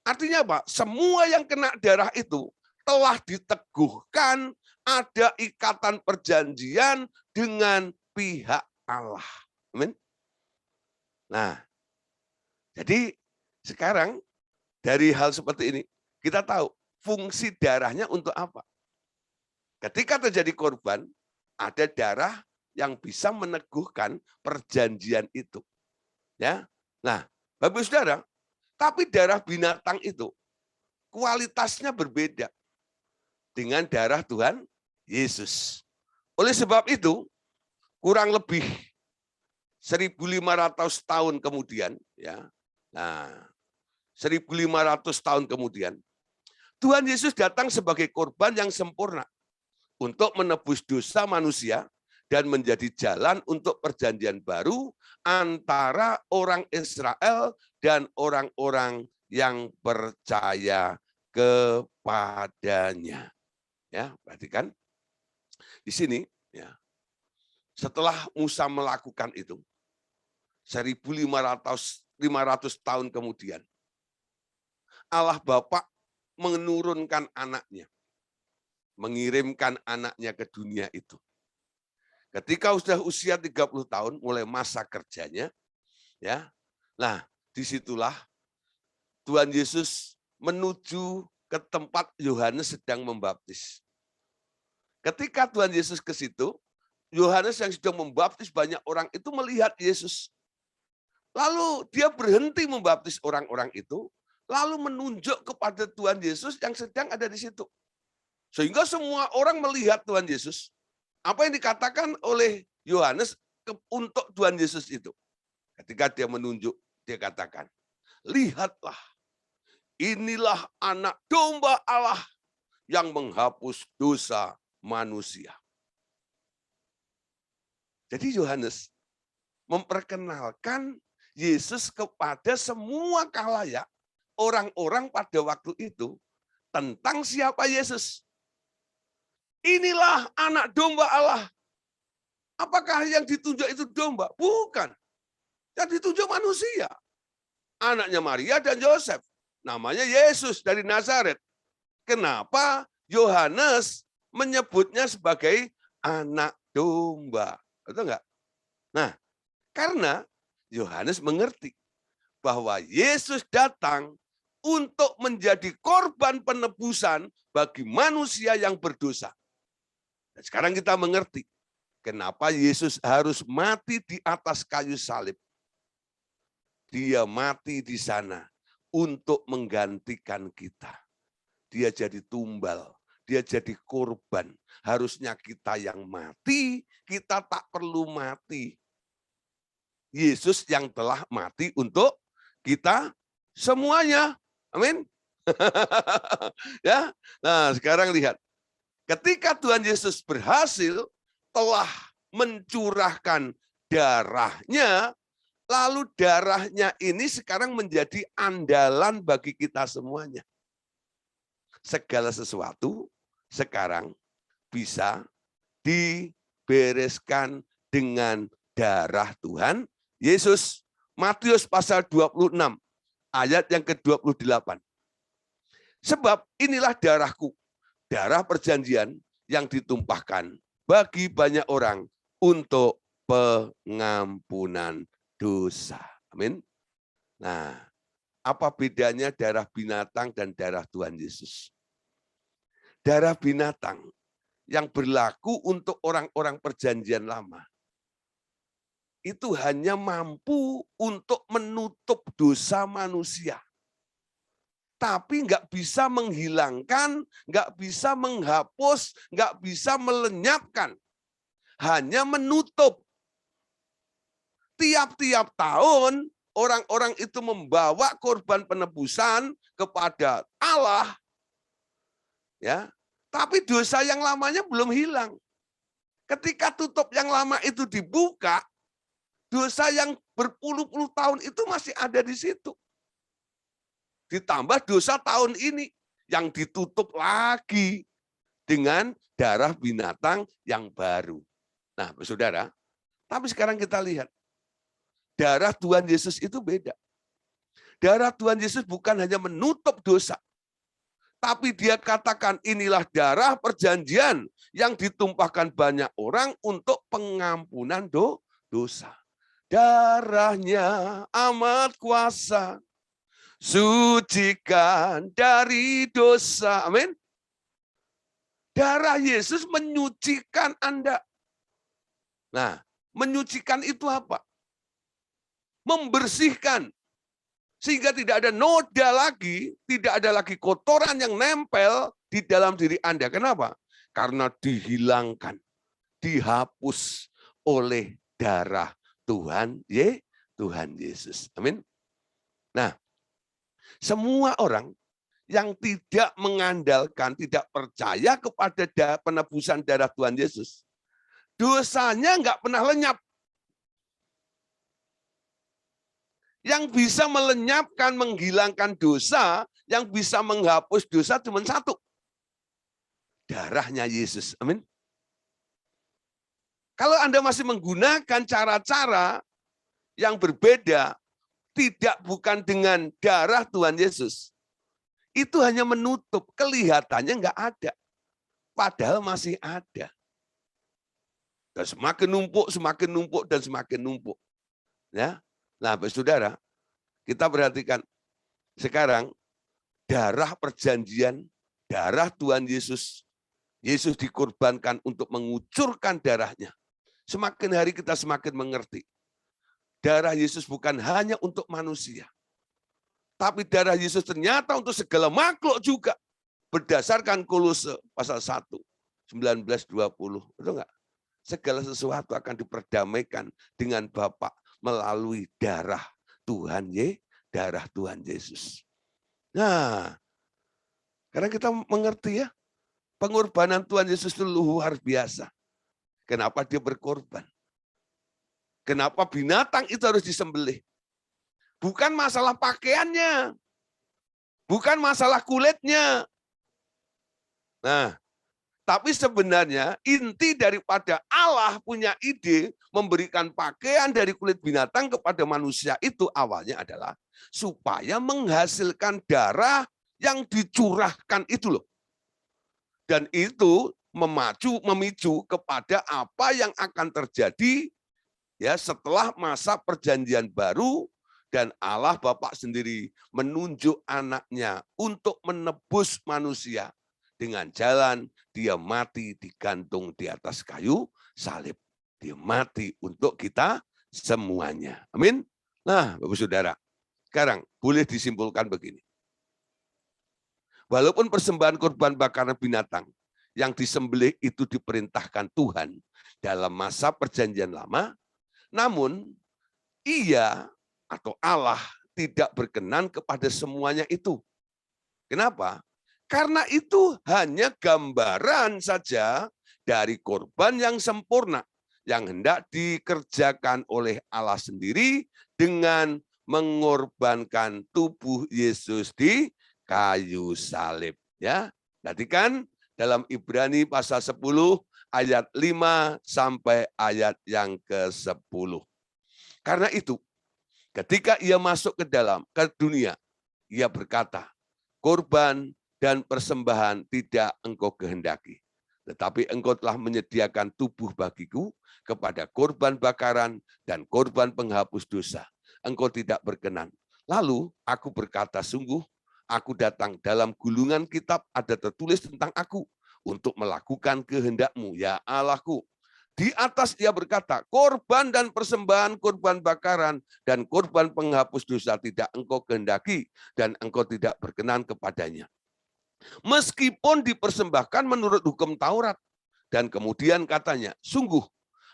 Speaker 1: Artinya apa? Semua yang kena darah itu telah diteguhkan, ada ikatan perjanjian dengan pihak Allah. Amin. Nah, jadi sekarang dari hal seperti ini, kita tahu fungsi darahnya untuk apa. Ketika terjadi korban, ada darah yang bisa meneguhkan perjanjian itu. Ya, nah, Bapak Saudara, tapi darah binatang itu kualitasnya berbeda dengan darah Tuhan Yesus. Oleh sebab itu, kurang lebih 1.500 tahun kemudian, ya. Nah, 1.500 tahun kemudian, Tuhan Yesus datang sebagai korban yang sempurna untuk menebus dosa manusia dan menjadi jalan untuk perjanjian baru antara orang Israel dan orang-orang yang percaya kepadanya. Ya, perhatikan di sini, ya. Setelah Musa melakukan itu, 1.500 tahun kemudian, Allah Bapa menurunkan anaknya, mengirimkan anaknya ke dunia itu. Ketika sudah usia 30 tahun, mulai masa kerjanya, ya. Nah, disitulah Tuhan Yesus menuju ke tempat Yohanes sedang membaptis. Ketika Tuhan Yesus ke situ, Yohanes yang sedang membaptis banyak orang itu melihat Yesus. Lalu dia berhenti membaptis orang-orang itu, lalu menunjuk kepada Tuhan Yesus yang sedang ada di situ. Sehingga semua orang melihat Tuhan Yesus. Apa yang dikatakan oleh Yohanes untuk Tuhan Yesus itu? Ketika dia menunjuk, dia katakan, lihatlah, inilah anak domba Allah yang menghapus dosa manusia. Jadi Yohanes memperkenalkan Yesus kepada semua khalayak, orang-orang pada waktu itu, tentang siapa Yesus. Inilah anak domba Allah. Apakah yang ditunjuk itu domba? Bukan. Yang ditunjuk manusia. Anaknya Maria dan Yosef. Namanya Yesus dari Nazaret. Kenapa Yohanes menyebutnya sebagai anak domba? Betul enggak? Nah, karena Yohanes mengerti bahwa Yesus datang untuk menjadi korban penebusan bagi manusia yang berdosa. Dan sekarang kita mengerti kenapa Yesus harus mati di atas kayu salib. Dia mati di sana untuk menggantikan kita. Dia jadi tumbal, dia jadi korban. Harusnya kita yang mati, kita tak perlu mati. Yesus yang telah mati untuk kita semuanya. Amin. Ya. Nah, sekarang lihat. Ketika Tuhan Yesus berhasil telah mencurahkan darahnya, lalu darahnya ini sekarang menjadi andalan bagi kita semuanya. Segala sesuatu sekarang bisa dibereskan dengan darah Tuhan Yesus. Matius pasal 26 ayat yang ke-28. Sebab inilah darahku, darah perjanjian yang ditumpahkan bagi banyak orang untuk pengampunan dosa. Amin. Nah, apa bedanya darah binatang dan darah Tuhan Yesus? Darah binatang yang berlaku untuk orang-orang perjanjian lama itu hanya mampu untuk menutup dosa manusia. Tapi nggak bisa menghilangkan, nggak bisa menghapus, nggak bisa melenyapkan. Hanya menutup. Tiap-tiap tahun orang-orang itu membawa korban penebusan kepada Allah. Ya, tapi dosa yang lamanya belum hilang. Ketika tutup yang lama itu dibuka, dosa yang berpuluh-puluh tahun itu masih ada di situ. Ditambah dosa tahun ini yang ditutup lagi dengan darah binatang yang baru. Nah, saudara, tapi sekarang kita lihat, darah Tuhan Yesus itu beda. Darah Tuhan Yesus bukan hanya menutup dosa, tapi dia katakan inilah darah perjanjian yang ditumpahkan banyak orang untuk pengampunan dosa. Darahnya amat kuasa, sucikan dari dosa. Amin. Darah Yesus menyucikan Anda. Nah, menyucikan itu apa? Membersihkan. Sehingga tidak ada noda lagi, tidak ada lagi kotoran yang nempel di dalam diri Anda. Kenapa? Karena dihilangkan, dihapus oleh darah Tuhan Yesus. Amin. Nah, semua orang yang tidak mengandalkan, tidak percaya kepada penebusan darah Tuhan Yesus, dosanya nggak pernah lenyap. Yang bisa melenyapkan, menghilangkan dosa, yang bisa menghapus dosa cuma satu. Darahnya Yesus. Amin. Kalau Anda masih menggunakan cara-cara yang berbeda, bukan dengan darah Tuhan Yesus, itu hanya menutup, kelihatannya nggak ada. Padahal masih ada. Dan semakin numpuk, dan semakin numpuk. Ya. Nah, saudara, kita perhatikan sekarang darah perjanjian, darah Tuhan Yesus, Yesus dikorbankan untuk mengucurkan darahnya. Semakin hari kita semakin mengerti. Darah Yesus bukan hanya untuk manusia. Tapi darah Yesus ternyata untuk segala makhluk juga. Berdasarkan Kolose pasal 1, 19-20. Betul enggak? Segala sesuatu akan diperdamaikan dengan Bapa melalui darah Tuhan Yesus. Nah, karena kita mengerti ya, pengorbanan Tuhan Yesus itu luar biasa. Kenapa dia berkorban? Kenapa binatang itu harus disembelih? Bukan masalah pakaiannya, bukan masalah kulitnya. Nah, tapi sebenarnya inti daripada Allah punya ide memberikan pakaian dari kulit binatang kepada manusia itu awalnya adalah supaya menghasilkan darah yang dicurahkan itu loh. Dan itu memicu kepada apa yang akan terjadi ya setelah masa perjanjian baru dan Allah Bapa sendiri menunjuk anaknya untuk menebus manusia. Dengan jalan dia mati digantung di atas kayu salib. Dia mati untuk kita semuanya. Amin. Nah, Bapak Saudara, sekarang boleh disimpulkan begini. Walaupun persembahan korban bakaran binatang yang disembelih itu diperintahkan Tuhan dalam masa perjanjian lama, namun ia atau Allah tidak berkenan kepada semuanya itu. Kenapa? Karena itu hanya gambaran saja dari korban yang sempurna yang hendak dikerjakan oleh Allah sendiri dengan mengorbankan tubuh Yesus di kayu salib. Ya, perhatikan dalam Ibrani pasal 10 ayat 5 sampai ayat yang ke-10. Karena itu, ketika ia masuk ke dunia, ia berkata, korban dan persembahan tidak engkau kehendaki. Tetapi engkau telah menyediakan tubuh bagiku kepada korban bakaran dan korban penghapus dosa. Engkau tidak berkenan. Lalu aku berkata, sungguh aku datang, dalam gulungan kitab ada tertulis tentang aku untuk melakukan kehendakmu, ya Allahku. Di atas ia berkata, korban dan persembahan korban bakaran dan korban penghapus dosa tidak engkau kehendaki dan engkau tidak berkenan kepadanya. Meskipun dipersembahkan menurut hukum Taurat. Dan kemudian katanya, sungguh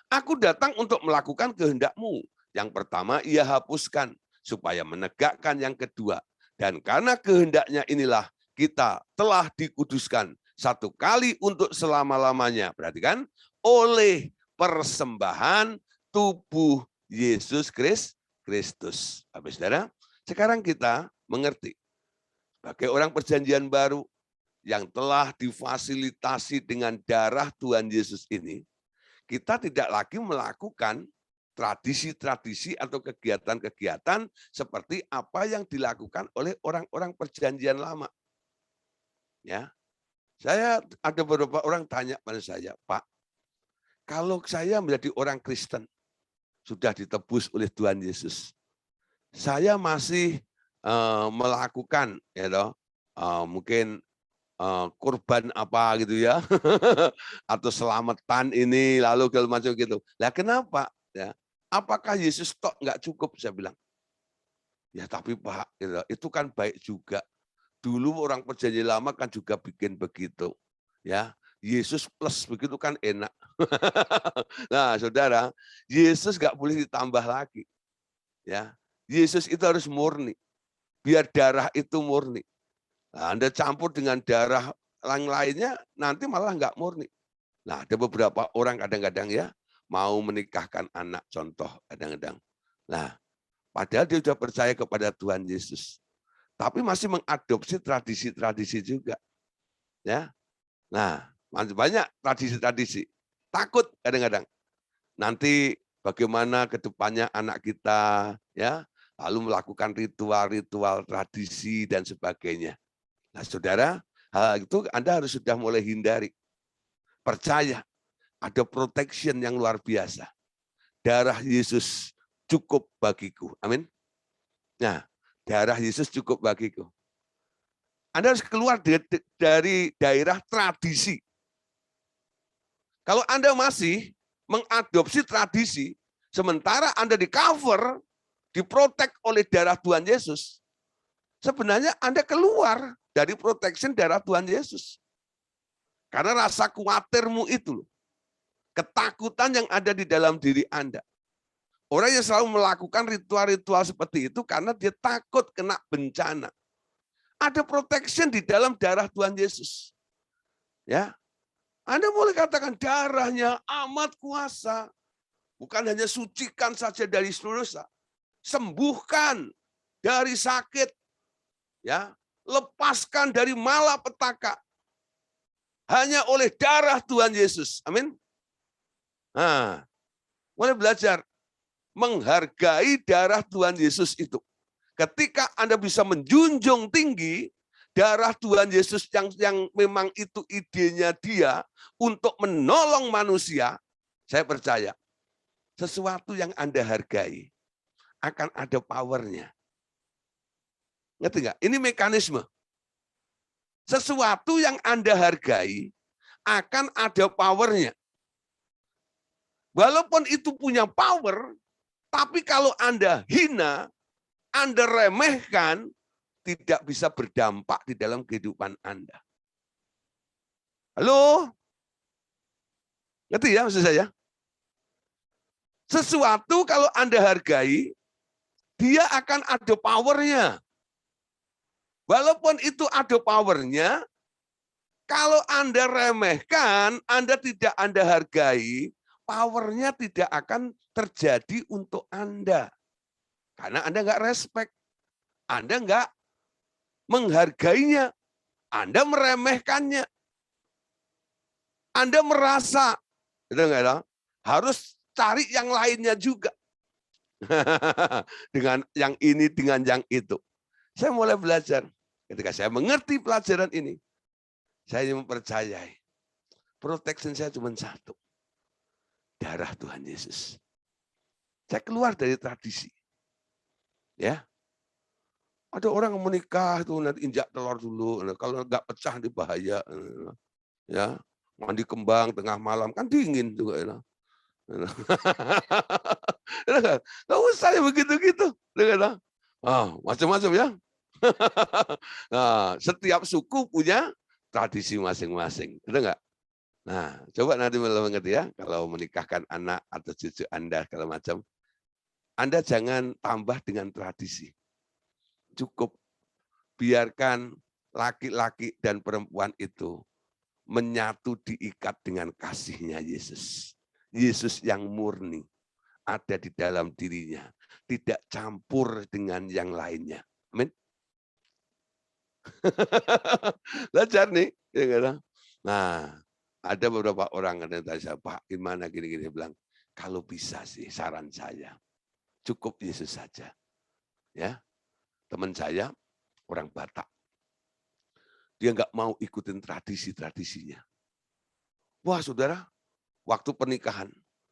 Speaker 1: aku datang untuk melakukan kehendakmu. Yang pertama ia hapuskan supaya menegakkan yang kedua. Dan karena kehendaknya inilah kita telah dikuduskan satu kali untuk selama-lamanya. Perhatikan, oleh persembahan tubuh Yesus Kristus. Habis saudara, sekarang kita mengerti. Sebagai orang perjanjian baru, yang telah difasilitasi dengan darah Tuhan Yesus ini, kita tidak lagi melakukan tradisi-tradisi atau kegiatan-kegiatan seperti apa yang dilakukan oleh orang-orang perjanjian lama. Ya, saya ada beberapa orang tanya pada saya, Pak, kalau saya menjadi orang Kristen, sudah ditebus oleh Tuhan Yesus, saya masih melakukan, mungkin kurban apa gitu ya, atau selamatan ini lalu segala macam gitu. Lah kenapa? Ya, apakah Yesus tok nggak cukup? Saya bilang. Ya tapi Pak, gitu, itu kan baik juga. Dulu orang perjanjian lama kan juga bikin begitu. Ya, Yesus plus begitu kan enak. Nah, saudara, Yesus nggak boleh ditambah lagi. Ya, Yesus itu harus murni. Biar darah itu murni. Nah, Anda campur dengan darah yang lainnya, nanti malah nggak murni. Nah, ada beberapa orang kadang-kadang ya mau menikahkan anak, contoh kadang-kadang. Nah, padahal dia sudah percaya kepada Tuhan Yesus, tapi masih mengadopsi tradisi-tradisi juga, ya. Nah, banyak tradisi-tradisi. Takut kadang-kadang. Nanti bagaimana ke depannya anak kita, ya, lalu melakukan ritual-ritual tradisi dan sebagainya. Nah, saudara, hal itu Anda harus sudah mulai hindari. Percaya, ada protection yang luar biasa. Darah Yesus cukup bagiku. Amin. Nah, darah Yesus cukup bagiku. Anda harus keluar dari daerah tradisi. Kalau Anda masih mengadopsi tradisi, sementara Anda di cover, diprotek oleh darah Tuhan Yesus, sebenarnya Anda keluar dari protection darah Tuhan Yesus. Karena rasa khawatirmu itu, ketakutan yang ada di dalam diri Anda. Orang yang selalu melakukan ritual-ritual seperti itu karena dia takut kena bencana. Ada protection di dalam darah Tuhan Yesus. Ya, Anda boleh katakan darahnya amat kuasa. Bukan hanya sucikan saja dari seluruh dosa, sembuhkan dari sakit, ya, lepaskan dari malapetaka. Hanya oleh darah Tuhan Yesus. Amin. Nah, mulai belajar menghargai darah Tuhan Yesus itu. Ketika Anda bisa menjunjung tinggi darah Tuhan Yesus yang memang itu idenya dia untuk menolong manusia, saya percaya sesuatu yang Anda hargai akan ada powernya. Ngerti nggak? Ini mekanisme. Sesuatu yang Anda hargai akan ada powernya. Walaupun itu punya power, tapi kalau Anda hina, Anda remehkan, tidak bisa berdampak di dalam kehidupan Anda. Halo? Ngerti ya maksud saya? Sesuatu kalau Anda hargai, dia akan ada powernya. Walaupun itu ada powernya, kalau Anda remehkan, Anda tidak Anda hargai, powernya tidak akan terjadi untuk Anda. Karena Anda nggak respect. Anda nggak menghargainya. Anda meremehkannya. Anda merasa, harus cari yang lainnya juga. Dengan yang ini, dengan yang itu. Saya mulai belajar. Ketika saya mengerti pelajaran ini, saya mempercayai. Protection saya cuma satu. Darah Tuhan Yesus. Saya keluar dari tradisi. Ya, ada orang yang menikah tuh nanti injak telur dulu. Kalau nggak pecah nanti bahaya. Ya, mandi kembang tengah malam kan dingin juga. Ya. Nggak usah ya begitu-gitu. Macam-macam ya. Nah, setiap suku punya tradisi masing-masing. Betul nggak? Nah, coba nanti mengerti ya. Kalau menikahkan anak atau cucu Anda segala macam, Anda jangan tambah dengan tradisi. Cukup biarkan laki-laki dan perempuan itu menyatu diikat dengan kasihnya Yesus. Yesus yang murni ada di dalam dirinya. Tidak campur dengan yang lainnya. Amin. Belajar nih. Nah, ada beberapa orang yang tanya saya, Pak, gimana gini-gini. Bilang, kalau bisa sih saran saya, cukup Yesus saja. Ya, teman saya orang Batak. Dia nggak mau ikutin tradisi-tradisinya. Wah, saudara, waktu pernikahan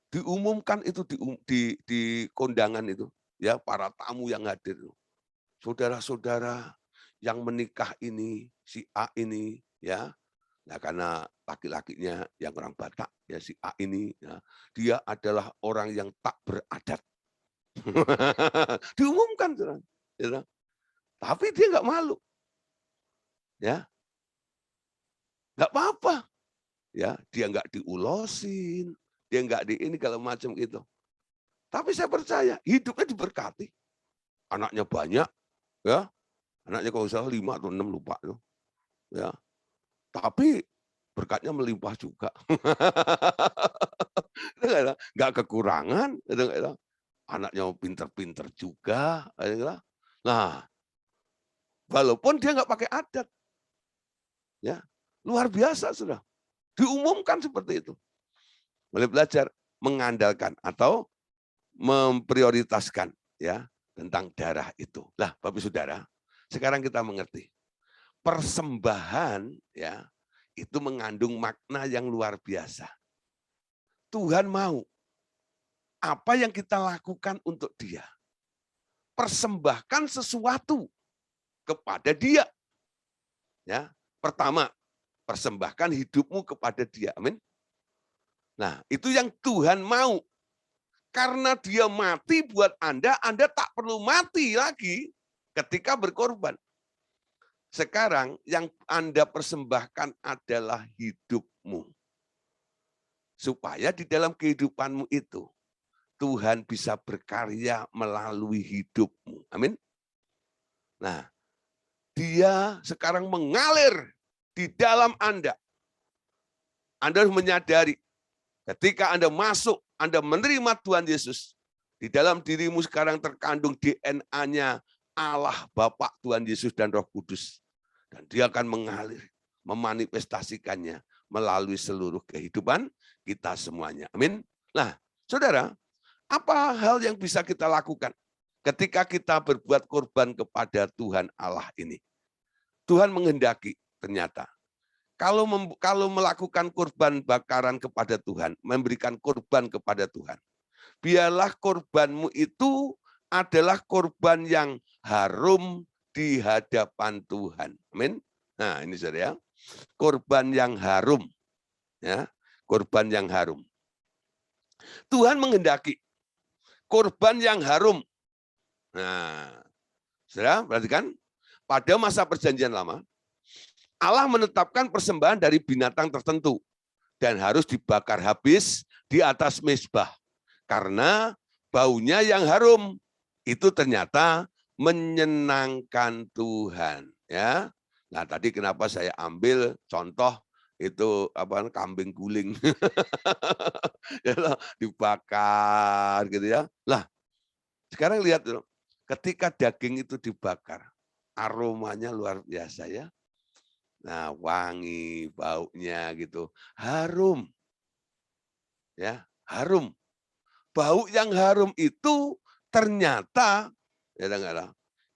Speaker 1: diumumkan itu di kondangan itu, ya para tamu yang hadir, saudara-saudara yang menikah ini si A ini, ya, nah karena laki-lakinya yang orang Batak, ya si A ini, ya, dia adalah orang yang tak beradat. Diumumkan, gitu. Tapi dia nggak malu. Ya, nggak apa-apa. Ya, dia nggak diulosin, dia nggak di ini kalau macam gitu. Tapi saya percaya hidupnya diberkati. Anaknya banyak, ya. Anaknya kalau salah 5 atau 6 lupa tuh. Ya. Tapi berkatnya melimpah juga. Nggak kekurangan. Anaknya pinter-pinter juga. Nah, walaupun dia nggak pakai adat. Ya, luar biasa sudah. Diumumkan seperti itu. Boleh belajar mengandalkan atau memprioritaskan ya tentang darah itu. Lah, Bapak Saudara, sekarang kita mengerti. Persembahan ya itu mengandung makna yang luar biasa. Tuhan mau apa yang kita lakukan untuk Dia. Persembahkan sesuatu kepada Dia. Ya, pertama, persembahkan hidupmu kepada Dia. Amin. Nah, itu yang Tuhan mau. Karena Dia mati buat Anda tak perlu mati lagi ketika berkorban. Sekarang yang Anda persembahkan adalah hidupmu. Supaya di dalam kehidupanmu itu, Tuhan bisa berkarya melalui hidupmu. Amin. Nah, Dia sekarang mengalir di dalam Anda. Anda harus menyadari, ketika Anda masuk, Anda menerima Tuhan Yesus, di dalam dirimu sekarang terkandung DNA-nya Allah Bapa, Tuhan Yesus dan Roh Kudus. Dan Dia akan mengalir, memanifestasikannya melalui seluruh kehidupan kita semuanya. Amin. Nah, saudara, apa hal yang bisa kita lakukan ketika kita berbuat korban kepada Tuhan Allah ini? Tuhan menghendaki ternyata kalau melakukan korban bakaran kepada Tuhan, memberikan korban kepada Tuhan, biarlah korbanmu itu adalah korban yang harum di hadapan Tuhan. Amin. Nah, ini saudara ya. Korban yang harum. Ya, korban yang harum. Tuhan menghendaki korban yang harum. Nah, saudara perhatikan, pada masa perjanjian lama, Allah menetapkan persembahan dari binatang tertentu dan harus dibakar habis di atas mezbah. Karena baunya yang harum itu ternyata menyenangkan Tuhan, ya. Nah, tadi kenapa saya ambil contoh itu apa kambing guling. Dibakar gitu ya. Lah, sekarang lihat dulu. Ketika daging itu dibakar, aromanya luar biasa ya. Nah, wangi, baunya gitu, harum. Ya, harum. Bau yang harum itu ternyata ya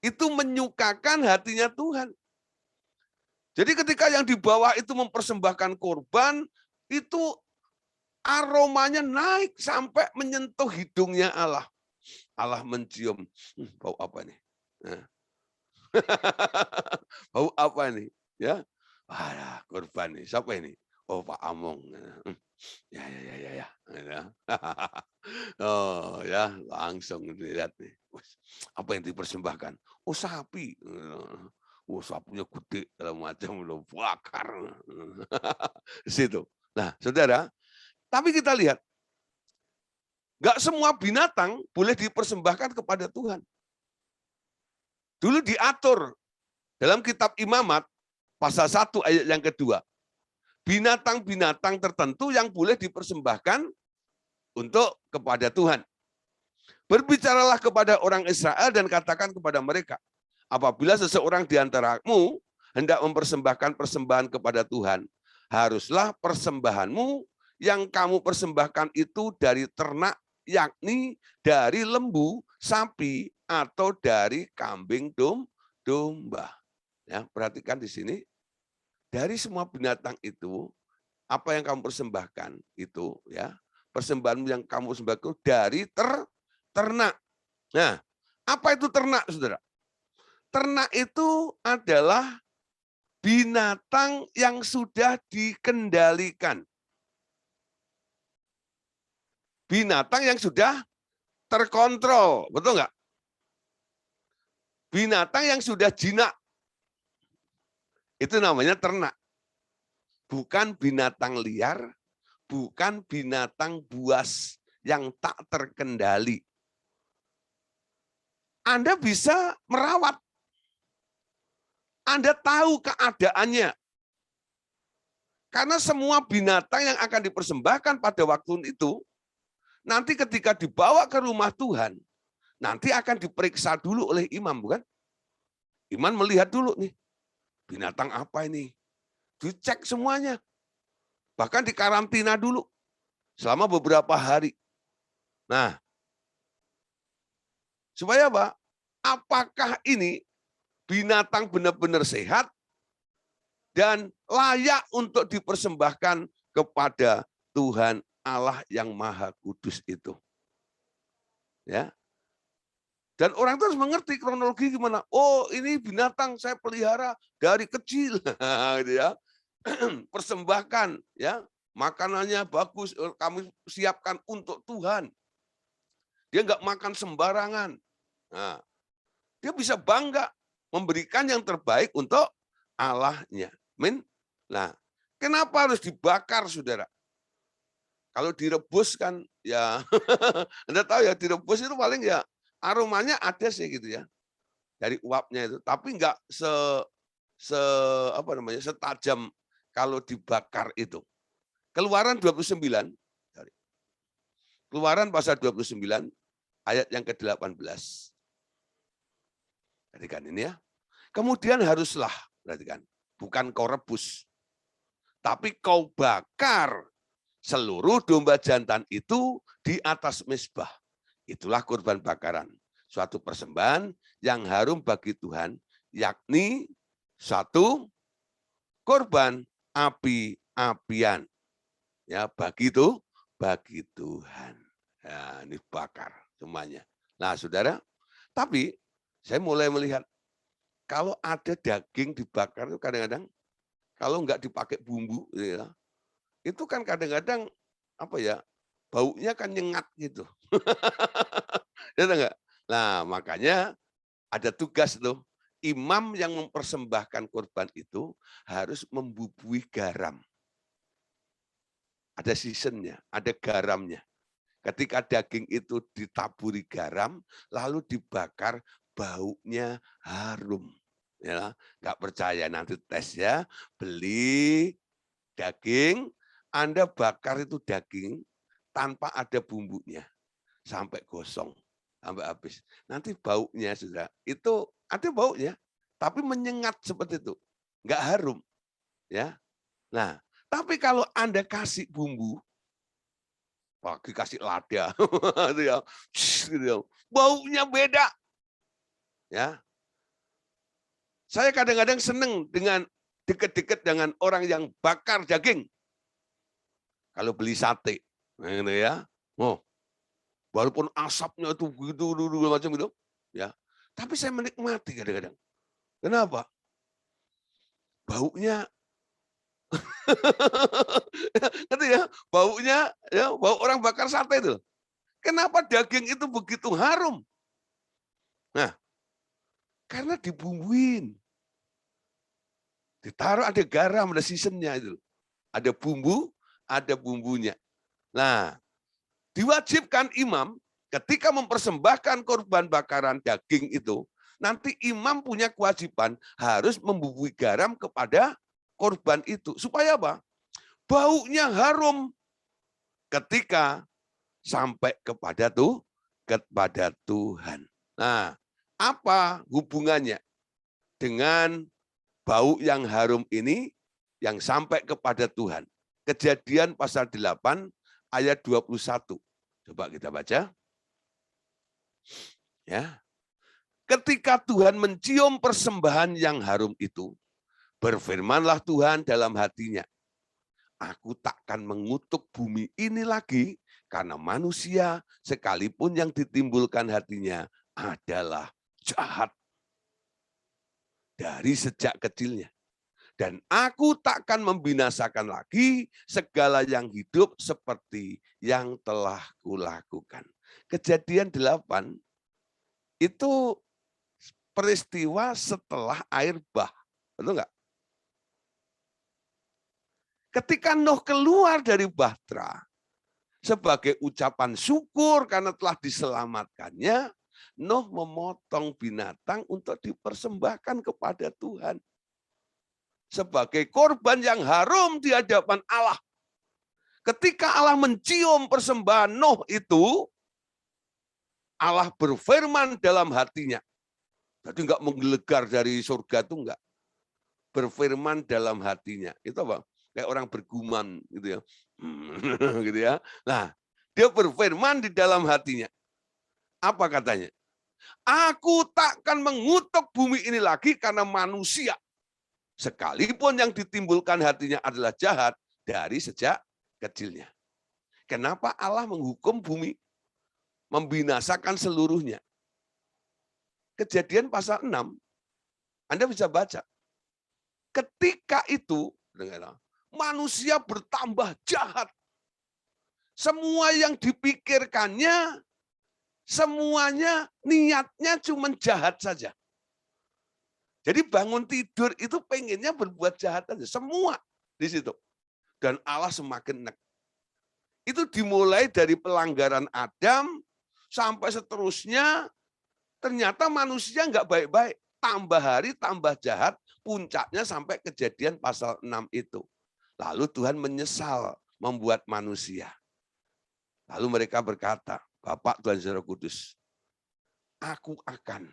Speaker 1: itu menyukakan hatinya Tuhan. Jadi ketika yang di bawah itu mempersembahkan korban, itu aromanya naik sampai menyentuh hidungnya Allah. Allah mencium, bau apa nih? Nah. Bau apa nih? Ya, wah, korban nih. Siapa ini? Oh, Pak Among. Ya. Oh ya, langsung dilihat nih. Apa yang dipersembahkan? Oh, sapi. Oh, sapinya gede, segala macam, udah bakar. Di situ. Nah, saudara, tapi kita lihat, nggak semua binatang boleh dipersembahkan kepada Tuhan. Dulu diatur dalam kitab Imamat, pasal 1 ayat yang kedua. Binatang-binatang tertentu yang boleh dipersembahkan untuk kepada Tuhan. Berbicaralah kepada orang Israel dan katakan kepada mereka, apabila seseorang di antaramu hendak mempersembahkan persembahan kepada Tuhan, haruslah persembahanmu yang kamu persembahkan itu dari ternak, yakni dari lembu, sapi, atau dari kambing domba. Ya, perhatikan di sini, dari semua binatang itu, apa yang kamu persembahkan itu, ya, persembahan yang kamu persembahkan dari ternak. Nah, apa itu ternak, saudara? Ternak itu adalah binatang yang sudah dikendalikan. Binatang yang sudah terkontrol, betul nggak? binatang yang sudah jinak. Itu namanya ternak. Bukan binatang liar, bukan binatang buas yang tak terkendali. Anda bisa merawat. Anda tahu keadaannya. Karena semua binatang yang akan dipersembahkan pada waktu itu, nanti ketika dibawa ke rumah Tuhan, nanti akan diperiksa dulu oleh imam, bukan? Imam melihat dulu nih, binatang apa ini? Dicek semuanya. Bahkan dikarantina dulu selama beberapa hari. Nah, supaya apa? Apakah ini binatang benar-benar sehat dan layak untuk dipersembahkan kepada Tuhan Allah yang Maha Kudus itu. Ya. Dan orang itu harus mengerti kronologi gimana. Oh, ini binatang saya pelihara dari kecil, gitu ya. Persembahkan, ya, makanannya bagus, kami siapkan untuk Tuhan. Dia nggak makan sembarangan. Nah, dia bisa bangga memberikan yang terbaik untuk Allahnya. Amin. Nah, kenapa harus dibakar, saudara? Kalau direbus kan, ya, Anda tahu ya, direbus itu paling ya aromanya ada sih gitu ya, dari uapnya itu. Tapi nggak setajam kalau dibakar itu. Keluaran 29, Keluaran pasal 29, ayat yang ke-18. Perhatikan ini ya. Kemudian haruslah, perhatikan, bukan kau rebus, tapi kau bakar seluruh domba jantan itu di atas mezbah. Itulah kurban bakaran, suatu persembahan yang harum bagi Tuhan, yakni satu korban api-apian. Ya, bagi Tuhan. Ya, ini bakar semuanya. Nah, saudara, tapi saya mulai melihat kalau ada daging dibakar itu kadang-kadang kalau nggak dipakai bumbu, ya, itu kan kadang-kadang apa ya, baunya kan nyengat gitu. Ya enggak? Nah, makanya ada tugas tuh. Imam yang mempersembahkan korban itu harus membubui garam. Ada seasonnya, ada garamnya. Ketika daging itu ditaburi garam, lalu dibakar, baunya harum. Ya, nggak percaya nanti tes ya, beli daging, Anda bakar itu daging tanpa ada bumbunya sampai gosong, sampai habis. Nanti baunya sudah itu ada baunya, tapi menyengat seperti itu, nggak harum, ya. Nah, tapi kalau Anda kasih bumbu, pagi kasih lada, itu ya, gitu ya, baunya beda, ya. Saya kadang-kadang seneng dengan deket-deket dengan orang yang bakar daging. Kalau beli sate, nah, gitu ya, oh, walaupun asapnya itu begitu macam itu, ya. Tapi saya menikmati kadang-kadang. Kenapa? Baunya, ngerti ya? Baunya, ya, bau orang bakar sate itu. Kenapa daging itu begitu harum? Nah, karena dibumbuin. Ditaruh ada garam, ada seasonnya itu. Ada bumbu, ada bumbunya. Nah, diwajibkan imam ketika mempersembahkan korban bakaran daging itu, nanti imam punya kewajiban harus membumbui garam kepada korban itu. Supaya apa? Baunya harum ketika sampai kepada Tuhan. Nah, apa hubungannya dengan bau yang harum ini yang sampai kepada Tuhan? Kejadian pasal 8 ayat 21. Coba kita baca. Ya. Ketika Tuhan mencium persembahan yang harum itu, berfirmanlah Tuhan dalam hatinya, aku takkan mengutuk bumi ini lagi karena manusia sekalipun yang ditimbulkan hatinya adalah jahat dari sejak kecilnya. Dan aku takkan membinasakan lagi segala yang hidup seperti yang telah kulakukan. Kejadian 8 itu peristiwa setelah air bah. Betul nggak? Ketika Nuh keluar dari bahtera, sebagai ucapan syukur karena telah diselamatkannya, Nuh memotong binatang untuk dipersembahkan kepada Tuhan. Sebagai korban yang harum di hadapan Allah. Ketika Allah mencium persembahan Nuh itu, Allah berfirman dalam hatinya. Jadi enggak menggelegar dari surga itu enggak. Berfirman dalam hatinya. Itu apa? Kayak orang bergumam gitu ya. Gitu ya. Nah, dia berfirman di dalam hatinya. Apa katanya? Aku takkan mengutuk bumi ini lagi karena manusia. Sekalipun yang ditimbulkan hatinya adalah jahat dari sejak kecilnya. Kenapa Allah menghukum bumi? Membinasakan seluruhnya. Kejadian pasal 6, Anda bisa baca. Ketika itu, manusia bertambah jahat. Semua yang dipikirkannya, semuanya niatnya cuma jahat saja. Jadi bangun tidur itu pengennya berbuat jahat aja. Semua di situ. Dan Allah semakin enek. Itu dimulai dari pelanggaran Adam sampai seterusnya. Ternyata manusia nggak baik-baik. Tambah hari tambah jahat. Puncaknya sampai kejadian pasal 6 itu. Lalu Tuhan menyesal membuat manusia. Lalu mereka berkata, Bapak Tuhan Yesus Roh Kudus, aku akan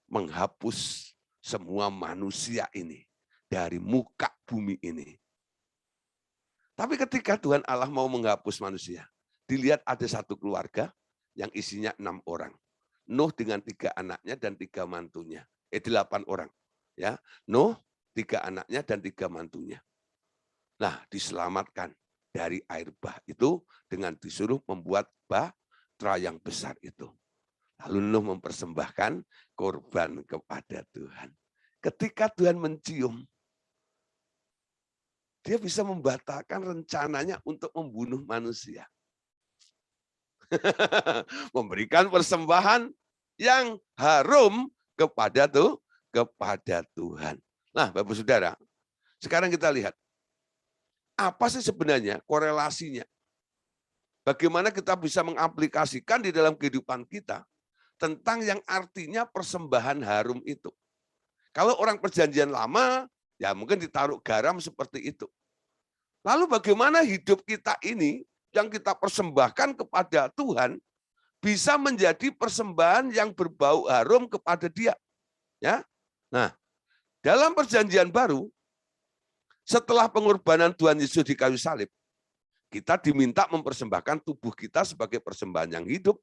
Speaker 1: menghapus semua manusia ini dari muka bumi ini. Tapi ketika Tuhan Allah mau menghapus manusia, dilihat ada satu keluarga yang isinya 6 orang. Nuh dengan 3 anaknya dan 3 mantunya. 8 orang. Ya, Nuh, 3 anaknya dan 3 mantunya. Nah, diselamatkan dari air bah itu dengan disuruh membuat bahtera yang besar itu. Lalu Nuh mempersembahkan korban kepada Tuhan. Ketika Tuhan mencium, dia bisa membatalkan rencananya untuk membunuh manusia. Memberikan persembahan yang harum kepada Tuhan. Nah, Bapak Saudara, sekarang kita lihat apa sih sebenarnya korelasinya? Bagaimana kita bisa mengaplikasikan di dalam kehidupan kita tentang yang artinya persembahan harum itu. Kalau orang perjanjian lama, ya mungkin ditaruh garam seperti itu. Lalu bagaimana hidup kita ini yang kita persembahkan kepada Tuhan bisa menjadi persembahan yang berbau harum kepada Dia. Ya. Nah, dalam perjanjian baru, setelah pengorbanan Tuhan Yesus di kayu salib, kita diminta mempersembahkan tubuh kita sebagai persembahan yang hidup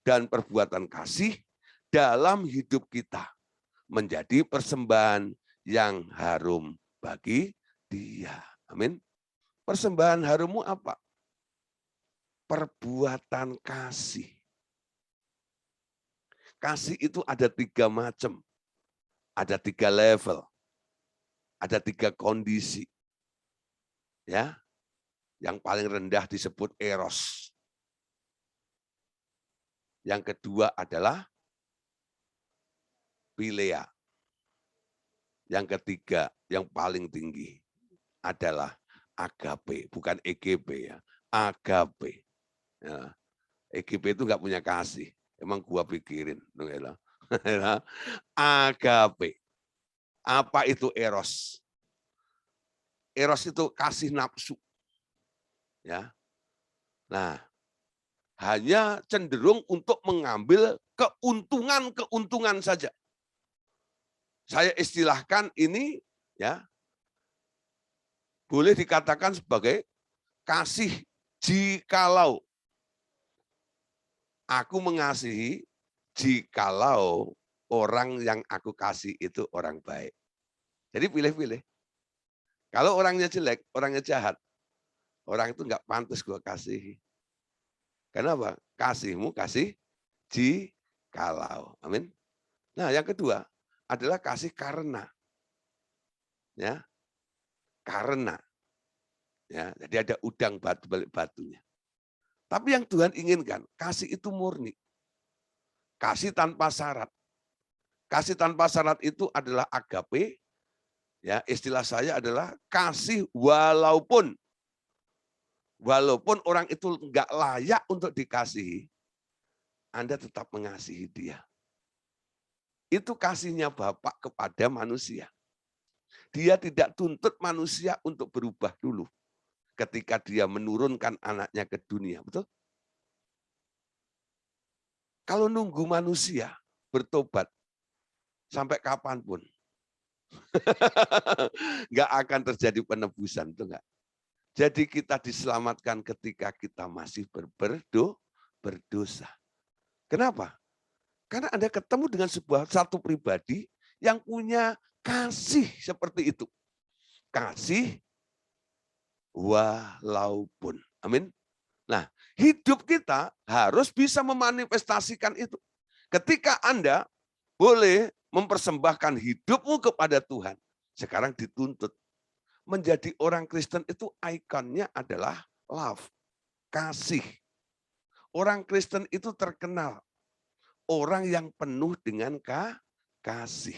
Speaker 1: dan perbuatan kasih dalam hidup kita menjadi persembahan yang harum bagi Dia. Amin. Persembahan harummu apa? Perbuatan kasih. Kasih itu ada 3 macam. Ada 3 level. Ada 3 kondisi. Ya. Yang paling rendah disebut eros. Yang kedua adalah philea. Yang ketiga, yang paling tinggi adalah agape, bukan EGP ya, agape. Ya. EGP itu nggak punya kasih, emang gua pikirin. Agape. Apa itu eros? Eros itu kasih nafsu. Ya. Nah, hanya cenderung untuk mengambil keuntungan saja. Saya istilahkan ini ya boleh dikatakan sebagai kasih jikalau. Aku mengasihi jikalau orang yang aku kasih itu orang baik. Jadi pilih-pilih. Kalau orangnya jelek, orangnya jahat, orang itu nggak pantas gue kasihi. Kenapa? Kasihmu kasih jikalau. Amin. Nah, yang kedua adalah kasih karena. Ya. Karena. Ya, jadi ada udang batu balik batunya. Tapi yang Tuhan inginkan, kasih itu murni. Kasih tanpa syarat. Kasih tanpa syarat itu adalah agape. Ya, istilah saya adalah kasih walaupun orang itu enggak layak untuk dikasihi, Anda tetap mengasihi dia. Itu kasihnya Bapak kepada manusia. Dia tidak tuntut manusia untuk berubah dulu ketika dia menurunkan anaknya ke dunia, betul? Kalau nunggu manusia bertobat sampai kapanpun, nggak akan terjadi penebusan, betul nggak? Jadi kita diselamatkan ketika kita masih berdosa. Kenapa? Karena Anda ketemu dengan satu pribadi yang punya kasih seperti itu. Kasih walaupun. Amin. Nah, hidup kita harus bisa memanifestasikan itu. Ketika Anda boleh mempersembahkan hidupmu kepada Tuhan, sekarang dituntut. Menjadi orang Kristen itu ikonnya adalah love, kasih. Orang Kristen itu terkenal orang yang penuh dengan kasih.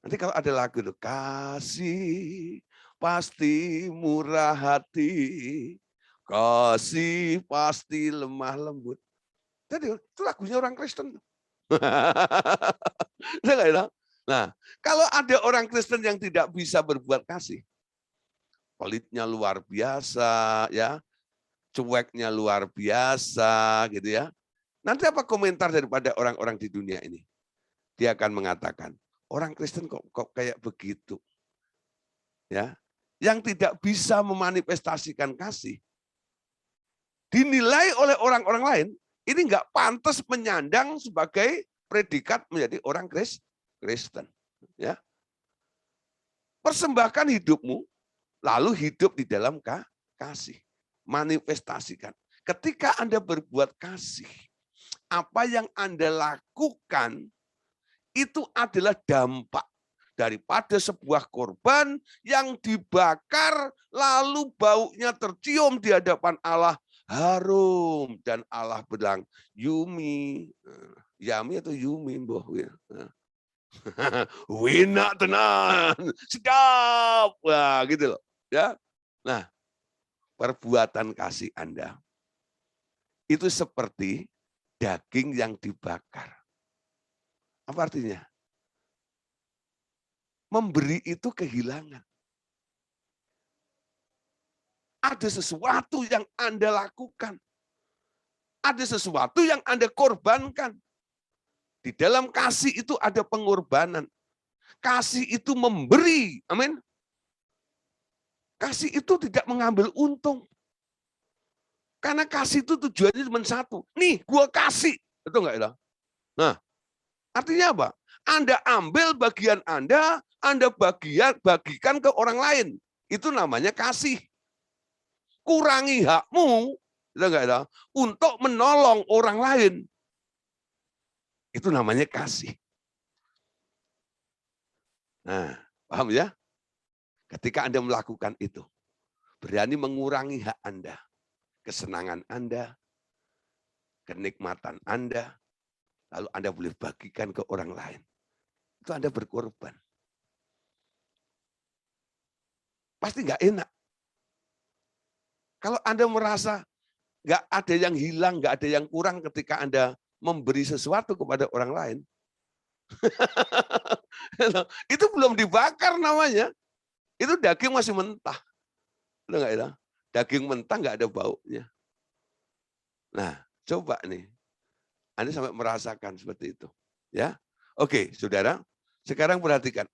Speaker 1: Nanti kalau ada lagu itu, kasih pasti murah hati, kasih pasti lemah lembut. Jadi itu lagunya orang Kristen. Nah, kalau ada orang Kristen yang tidak bisa berbuat kasih, pelitnya luar biasa, ya, cueknya luar biasa, gitu ya. Nanti apa komentar daripada orang-orang di dunia ini? Dia akan mengatakan, orang Kristen kok kayak begitu, ya, yang tidak bisa memanifestasikan kasih, dinilai oleh orang-orang lain, ini nggak pantas menyandang sebagai predikat menjadi orang Kristen. Ya. Persembahkan hidupmu, lalu hidup di dalam kasih. Manifestasikan. Ketika Anda berbuat kasih, apa yang Anda lakukan itu adalah dampak daripada sebuah korban yang dibakar, lalu baunya tercium di hadapan Allah, harum, dan Allah bilang, Yumi, Yami atau Yumi, boh, ya. Wina tenan, sedap, wah gitu loh, ya. Nah, perbuatan kasih Anda itu seperti daging yang dibakar. Apa artinya? Memberi itu kehilangan. Ada sesuatu yang Anda lakukan. Ada sesuatu yang Anda korbankan. Di dalam kasih itu ada pengorbanan. Kasih itu memberi. Amin. Kasih itu tidak mengambil untung. Karena kasih itu tujuannya cuma satu. Nih, gua kasih. Betul nggak ya? Nah, artinya apa? Anda ambil bagian Anda bagikan ke orang lain. Itu namanya kasih. Kurangi hakmu, betul nggak ya? Untuk menolong orang lain. Itu namanya kasih. Nah, paham ya? Ketika Anda melakukan itu, berani mengurangi hak Anda, kesenangan Anda, kenikmatan Anda, lalu Anda boleh bagikan ke orang lain. Itu Anda berkorban. Pasti nggak enak. Kalau Anda merasa nggak ada yang hilang, nggak ada yang kurang ketika Anda memberi sesuatu kepada orang lain, itu belum dibakar namanya. Itu daging masih mentah. Nggak ya? Daging mentah nggak ada baunya. Nah, coba nih. Anda sampai merasakan seperti itu. Ya, oke, saudara. Sekarang perhatikan.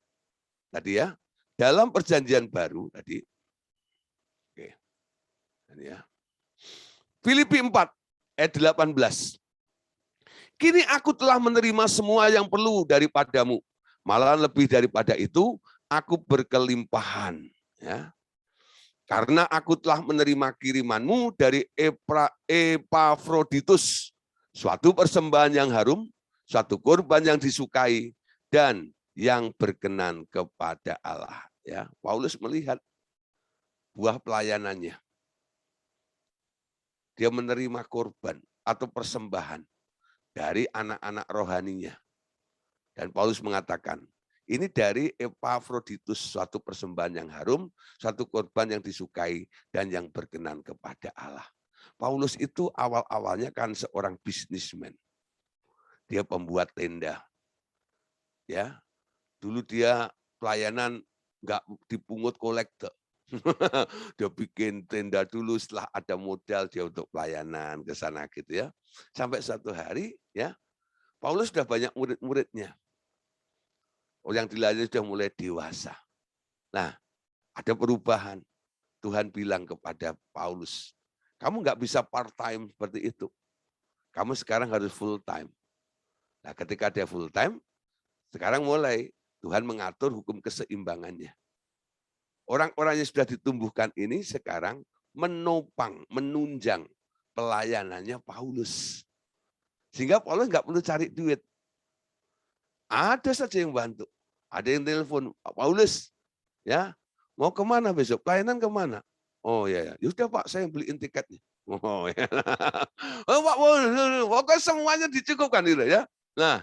Speaker 1: Tadi ya, dalam perjanjian baru tadi. Oke. Tadi ya. Filipi 4 ayat 18. Kini aku telah menerima semua yang perlu daripadamu. Malah lebih daripada itu, aku berkelimpahan. Ya. Karena aku telah menerima kirimanmu dari Epafroditus. Suatu persembahan yang harum, suatu korban yang disukai, dan yang berkenan kepada Allah. Ya, Paulus melihat buah pelayanannya. Dia menerima korban atau persembahan dari anak-anak rohaninya. Dan Paulus mengatakan, ini dari Epafroditus, suatu persembahan yang harum, suatu korban yang disukai dan yang berkenan kepada Allah. Paulus itu awal-awalnya kan seorang bisnismen. Dia pembuat tenda. Ya, dulu dia pelayanan nggak dipungut kolektor. Dia bikin tenda dulu, setelah ada modal dia untuk pelayanan ke sana gitu ya. Sampai suatu hari ya, Paulus sudah banyak murid-muridnya. Yang dilayani sudah mulai dewasa. Nah, ada perubahan. Tuhan bilang kepada Paulus, kamu nggak bisa part time seperti itu. Kamu sekarang harus full time. Nah, ketika dia full time, sekarang mulai Tuhan mengatur hukum keseimbangannya. Orang-orang yang sudah ditumbuhkan ini sekarang menopang, menunjang pelayanannya Paulus. Sehingga Paulus nggak perlu cari duit. Ada saja yang bantu. Ada yang telepon, Paulus, ya mau kemana besok? Pelayanan kemana? Oh ya, ya sudah Pak, saya beliin tiketnya. Oh ya, oh, Pak, pokoknya semuanya dicukupkan gitu ya. Nah,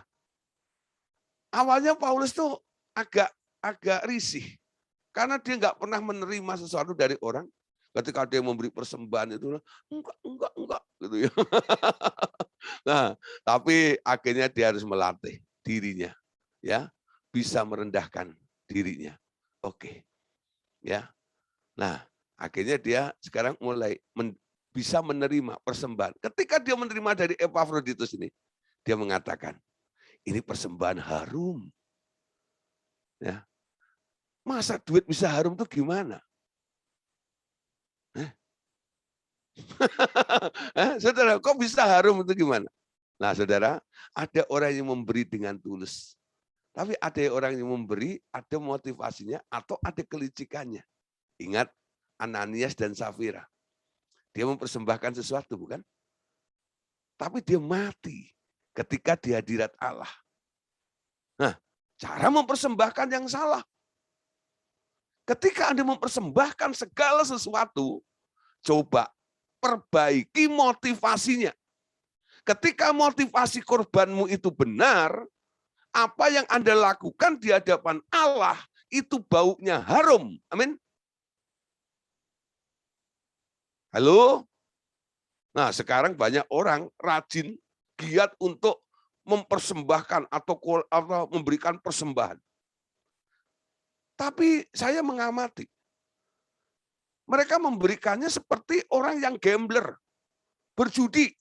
Speaker 1: awalnya Paulus tuh agak risih karena dia nggak pernah menerima sesuatu dari orang. Ketika dia memberi persembahan itu, enggak, gitu ya. Nah, tapi akhirnya dia harus melatih dirinya, ya, bisa merendahkan dirinya. Oke, ya. Nah, akhirnya dia sekarang mulai bisa menerima persembahan. Ketika dia menerima dari Epafroditus ini, dia mengatakan, ini persembahan harum. Ya. Masa duit bisa harum itu gimana? Saudara, kok bisa harum itu gimana? Nah, saudara, ada orang yang memberi dengan tulus. Tapi ada orang yang memberi, ada motivasinya, atau ada kelicikannya. Ingat Ananias dan Safira. Dia mempersembahkan sesuatu, bukan? Tapi dia mati ketika di hadirat Allah. Nah, cara mempersembahkan yang salah. Ketika Anda mempersembahkan segala sesuatu, coba perbaiki motivasinya. Ketika motivasi korbanmu itu benar, apa yang Anda lakukan di hadapan Allah itu baunya harum. Amin. Halo? Nah, sekarang banyak orang rajin, giat untuk mempersembahkan atau memberikan persembahan. Tapi saya mengamati, mereka memberikannya seperti orang yang gambler, berjudi.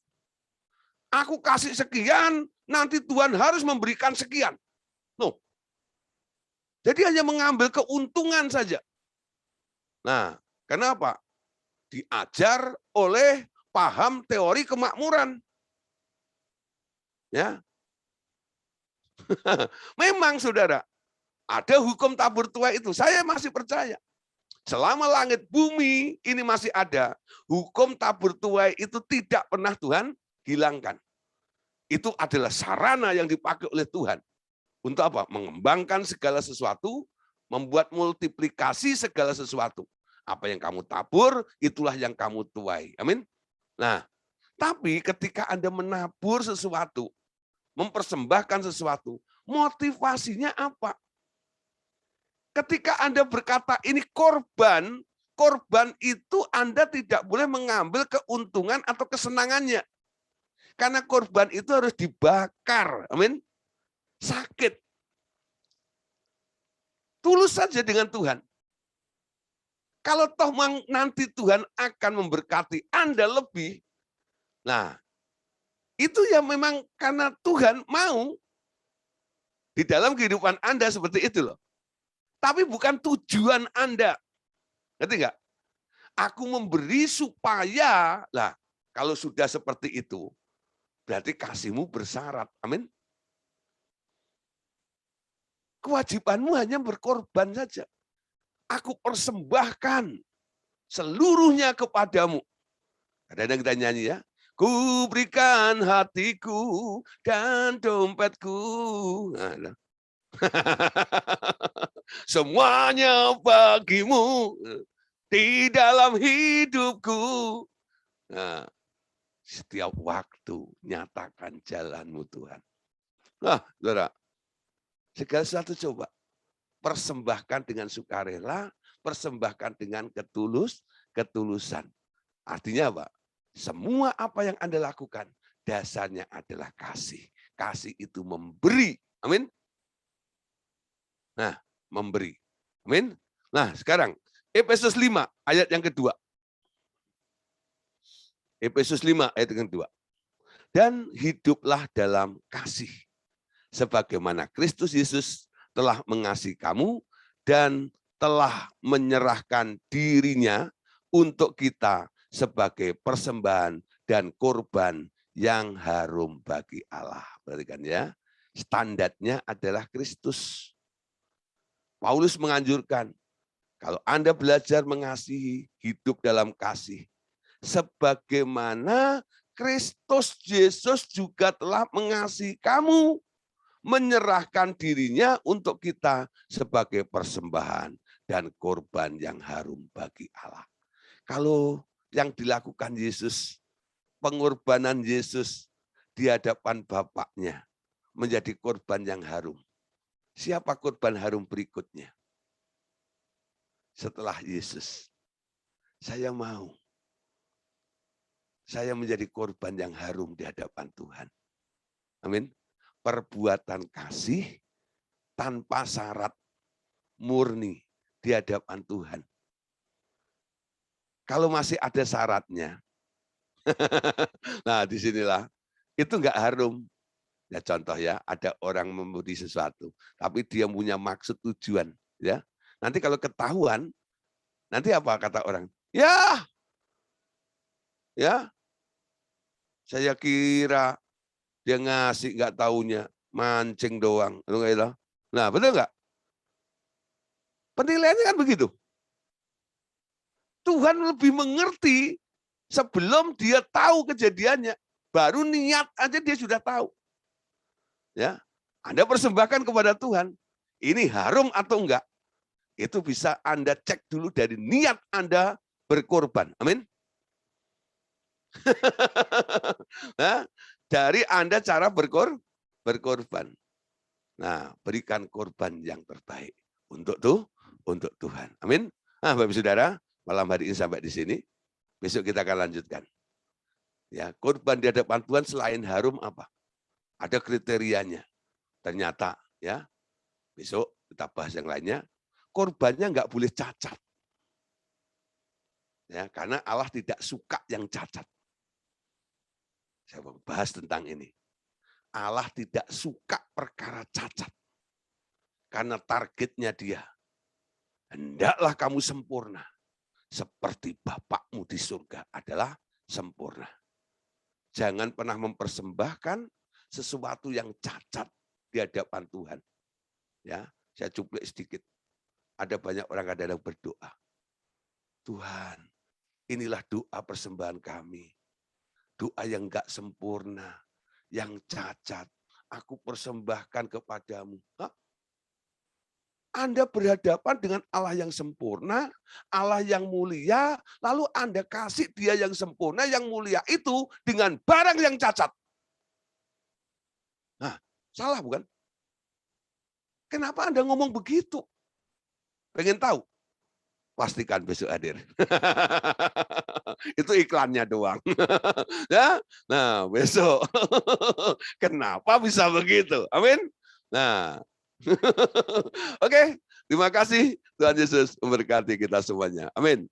Speaker 1: Aku kasih sekian, nanti Tuhan harus memberikan sekian. Loh. Jadi hanya mengambil keuntungan saja. Nah, kenapa? Diajar oleh paham teori kemakmuran. Ya. Memang saudara, ada hukum tabur tuai itu. Saya masih percaya. Selama langit bumi ini masih ada, hukum tabur tuai itu tidak pernah Tuhan hilangkan. Itu adalah sarana yang dipakai oleh Tuhan. Untuk apa? Mengembangkan segala sesuatu, membuat multiplikasi segala sesuatu. Apa yang kamu tabur, itulah yang kamu tuai. Amin. Nah, tapi ketika Anda menabur sesuatu, mempersembahkan sesuatu, motivasinya apa? Ketika Anda berkata ini korban, korban itu Anda tidak boleh mengambil keuntungan atau kesenangannya. Karena korban itu harus dibakar. Amin. Sakit. Tulus saja dengan Tuhan. Kalau toh nanti Tuhan akan memberkati Anda lebih, nah itu ya memang karena Tuhan mau di dalam kehidupan Anda seperti itu loh. Tapi bukan tujuan Anda. Ngerti nggak? Aku memberi supaya, lah kalau sudah seperti itu, berarti kasihmu bersyarat. Amin. Kewajibanmu hanya berkorban saja. Aku persembahkan seluruhnya kepadamu. Ada yang kita nyanyi ya. Ku berikan hatiku dan dompetku. Nah. Semuanya bagimu di dalam hidupku. Nah, setiap waktu nyatakan jalanmu Tuhan. Nah, saudara, Segala sesuatu coba. Persembahkan dengan sukarela, persembahkan dengan ketulusan. Artinya apa? Semua apa yang Anda lakukan, dasarnya adalah kasih. Kasih itu memberi. Amin. Nah, memberi. Amin. Nah, sekarang Efesus 5 ayat yang kedua. Efesus 5 ayat yang kedua. Dan hiduplah dalam kasih, sebagaimana Kristus Yesus telah mengasihi kamu dan telah menyerahkan dirinya untuk kita sebagai persembahan dan korban yang harum bagi Allah. Perhatikan ya, standarnya adalah Kristus. Paulus menganjurkan, kalau Anda belajar mengasihi, hidup dalam kasih, sebagaimana Kristus Yesus juga telah mengasihi kamu, menyerahkan dirinya untuk kita sebagai persembahan dan korban yang harum bagi Allah. Kalau yang dilakukan Yesus, pengorbanan Yesus di hadapan Bapaknya menjadi korban yang harum. Siapa korban harum berikutnya? Setelah Yesus, saya mau. Saya menjadi korban yang harum di hadapan Tuhan. Amin. Perbuatan kasih tanpa syarat, murni di hadapan Tuhan. Kalau masih ada syaratnya, nah disinilah itu enggak harum. Ya contoh ya, ada orang memberi sesuatu, tapi dia punya maksud tujuan. Ya, nanti kalau ketahuan, nanti apa kata orang? Ya, saya kira dia ngasih nggak taunya, mancing doang. Nah, betul nggak? Penilaiannya kan begitu. Tuhan lebih mengerti sebelum dia tahu kejadiannya. Baru niat aja dia sudah tahu. Ya, Anda persembahkan kepada Tuhan, ini harum atau enggak? Itu bisa Anda cek dulu dari niat Anda berkorban. Amin. Nah, dari Anda cara berkorban. Nah, berikan korban yang terbaik untuk Tuhan. Amin. Nah, Bapak Saudara, malam hari ini sampai di sini. Besok kita akan lanjutkan. Ya, korban di hadapan Tuhan selain harum apa? Ada kriterianya. Ternyata ya, besok kita bahas yang lainnya. Korbannya nggak boleh cacat. Ya, karena Allah tidak suka yang cacat. Saya bahas tentang ini. Allah tidak suka perkara cacat. Karena targetnya dia. Hendaklah kamu sempurna. Seperti Bapakmu di surga adalah sempurna. Jangan pernah mempersembahkan sesuatu yang cacat di hadapan Tuhan. Ya, saya cuplik sedikit. Ada banyak orang kadang-kadang berdoa. Tuhan, inilah doa persembahan kami. Doa yang enggak sempurna, yang cacat. Aku persembahkan kepadamu. Hah? Anda berhadapan dengan Allah yang sempurna, Allah yang mulia, lalu Anda kasih dia yang sempurna, yang mulia itu dengan barang yang cacat. Nah, salah bukan? Kenapa Anda ngomong begitu? Pengen tahu? Pastikan besok hadir. Itu iklannya doang. Ya, nah besok. Kenapa bisa begitu? Amin. Nah, oke, terima kasih Tuhan Yesus memberkati kita semuanya. Amin.